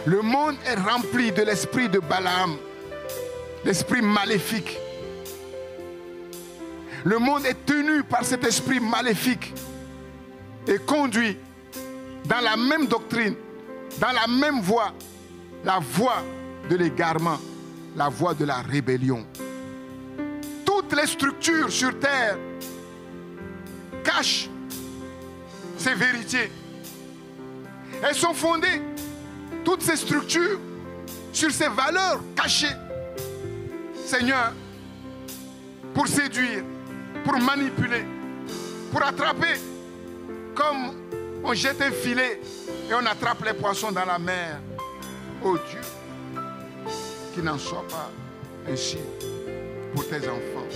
Le monde est rempli de l'esprit de Balaam, l'esprit maléfique. Le monde est tenu par cet esprit maléfique et conduit dans la même doctrine, dans la même voie, la voie de l'égarement, la voie de la rébellion. Toutes les structures sur terre cachent ces vérités. Elles sont fondées, toutes ces structures, sur ces valeurs cachées. Seigneur, pour séduire, pour manipuler, pour attraper, comme on jette un filet et on attrape les poissons dans la mer. Oh Dieu, qu'il n'en soit pas ainsi pour tes enfants,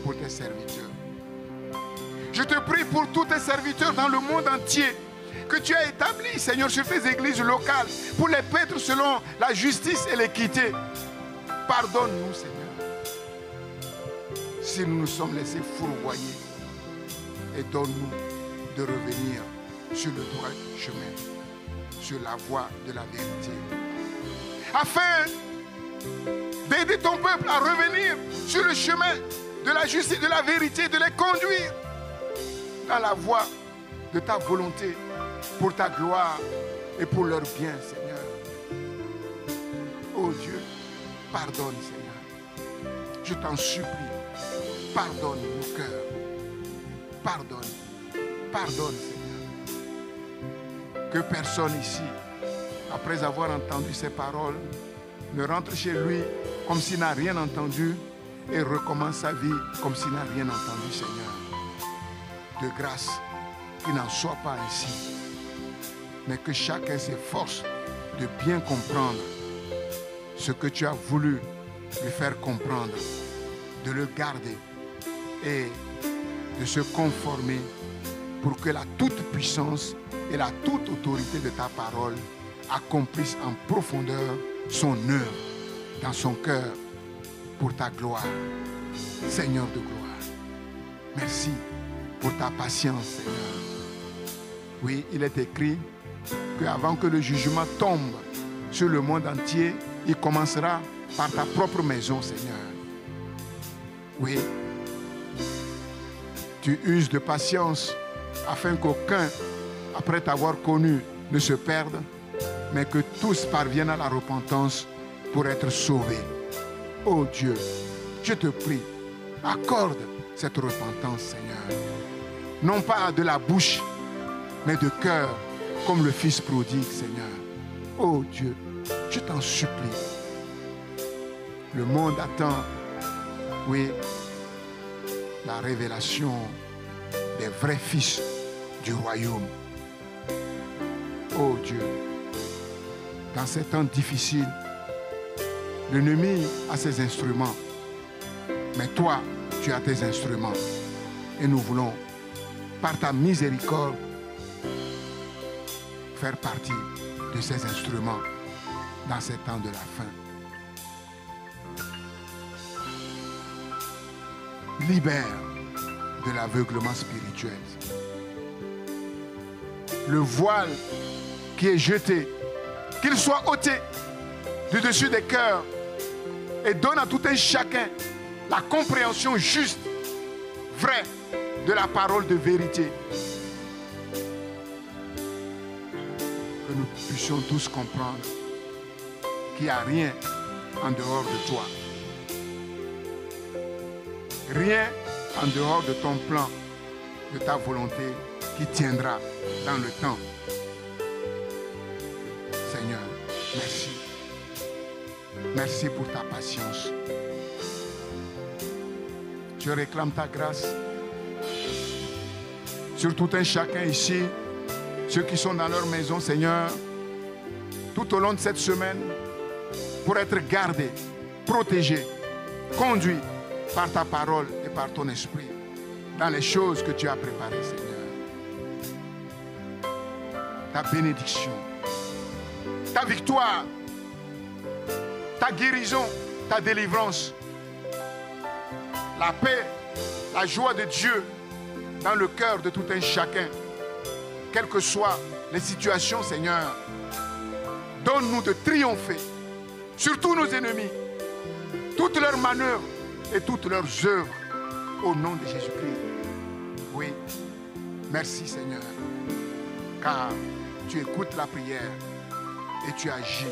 pour tes serviteurs. Je te prie pour tous tes serviteurs dans le monde entier que tu as établis, Seigneur, sur tes églises locales, pour les paître selon la justice et l'équité. Pardonne-nous, Seigneur, si nous nous sommes laissés fourvoyer, et donne-nous de revenir sur le droit chemin, sur la voie de la vérité, afin d'aider ton peuple à revenir sur le chemin de la justice, de la vérité, de les conduire dans la voie de ta volonté, pour ta gloire et pour leur bien, Seigneur. Oh Dieu, pardonne, Seigneur. Je t'en supplie, pardonne nos cœurs. Pardonne, pardonne, Seigneur. Que personne ici, après avoir entendu ces paroles, ne rentre chez lui comme s'il n'a rien entendu et recommence sa vie comme s'il n'a rien entendu, Seigneur. De grâce, qu'il n'en soit pas ainsi, mais que chacun s'efforce de bien comprendre ce que tu as voulu lui faire comprendre, de le garder et de se conformer pour que la toute-puissance et la toute autorité de ta parole accomplissent en profondeur son œuvre dans son cœur pour ta gloire. Seigneur de gloire, merci pour ta patience, Seigneur. Oui, il est écrit qu'avant que le jugement tombe sur le monde entier, il commencera par ta propre maison, Seigneur. Oui, tu uses de patience afin qu'aucun, après t'avoir connu, ne se perde, mais que tous parviennent à la repentance pour être sauvés. Oh Dieu, je te prie, accorde cette repentance, Seigneur. Non pas de la bouche, mais de cœur, comme le Fils prodigue, Seigneur. Oh Dieu, je t'en supplie. Le monde attend, oui, la révélation des vrais fils du royaume. Oh Dieu, dans ces temps difficiles, l'ennemi a ses instruments, mais toi, tu as tes instruments. Et nous voulons, par ta miséricorde, faire partie de ces instruments dans ces temps de la fin. Libère de l'aveuglement spirituel. Le voile qui est jeté, qu'il soit ôté du dessus des cœurs et donne à tout un chacun la compréhension juste, vraie de la parole de vérité. Que nous puissions tous comprendre qu'il n'y a rien en dehors de toi. Rien en dehors de ton plan, de ta volonté qui tiendra dans le temps. Seigneur, merci. Merci pour ta patience. Je réclame ta grâce sur tout un chacun ici, ceux qui sont dans leur maison, Seigneur, tout au long de cette semaine, pour être gardés, protégés, conduits par ta parole et par ton esprit dans les choses que tu as préparées, Seigneur. Ta bénédiction, ta victoire, ta guérison, ta délivrance, la paix, la joie de Dieu dans le cœur de tout un chacun, quelles que soient les situations, Seigneur. Donne-nous de triompher sur tous nos ennemis, toutes leurs manœuvres et toutes leurs œuvres, au nom de Jésus-Christ. Oui, merci Seigneur, car tu écoutes la prière et tu agis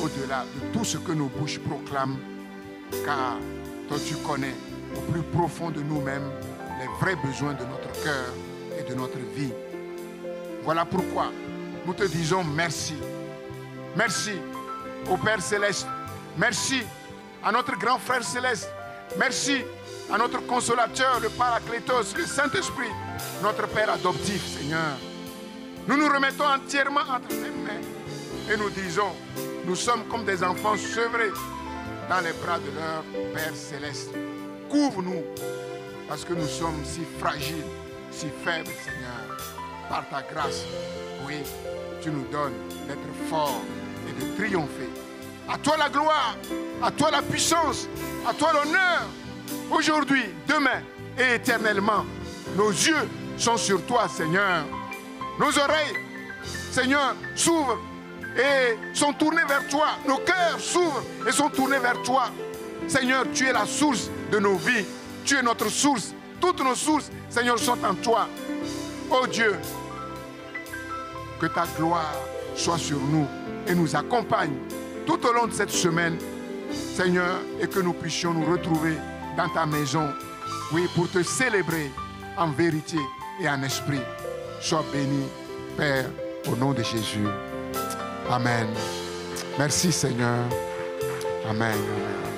au-delà de tout ce que nos bouches proclament, car toi tu connais au plus profond de nous-mêmes les vrais besoins de notre cœur et de notre vie. Voilà pourquoi nous te disons merci. Merci au Père Céleste. Merci à notre grand frère Céleste. Merci à notre consolateur, le Paraclétos, le Saint-Esprit, notre Père adoptif, Seigneur. Nous nous remettons entièrement entre tes mains et nous disons, nous sommes comme des enfants sevrés dans les bras de leur Père Céleste. Couvre-nous parce que nous sommes si fragiles, si faibles, Seigneur. Par ta grâce, oui, tu nous donnes d'être forts et de triompher. À toi la gloire, à toi la puissance, à toi l'honneur, aujourd'hui, demain et éternellement. Nos yeux sont sur toi, Seigneur. Nos oreilles, Seigneur, s'ouvrent et sont tournés vers toi. Nos cœurs s'ouvrent et sont tournés vers toi. Seigneur, tu es la source de nos vies. Tu es notre source. Toutes nos sources, Seigneur, sont en toi. Oh Dieu, que ta gloire soit sur nous et nous accompagne tout au long de cette semaine, Seigneur, et que nous puissions nous retrouver dans ta maison, oui, pour te célébrer en vérité et en esprit. Sois béni, Père, au nom de Jésus. Amen. Merci, Seigneur. Amen. Amen.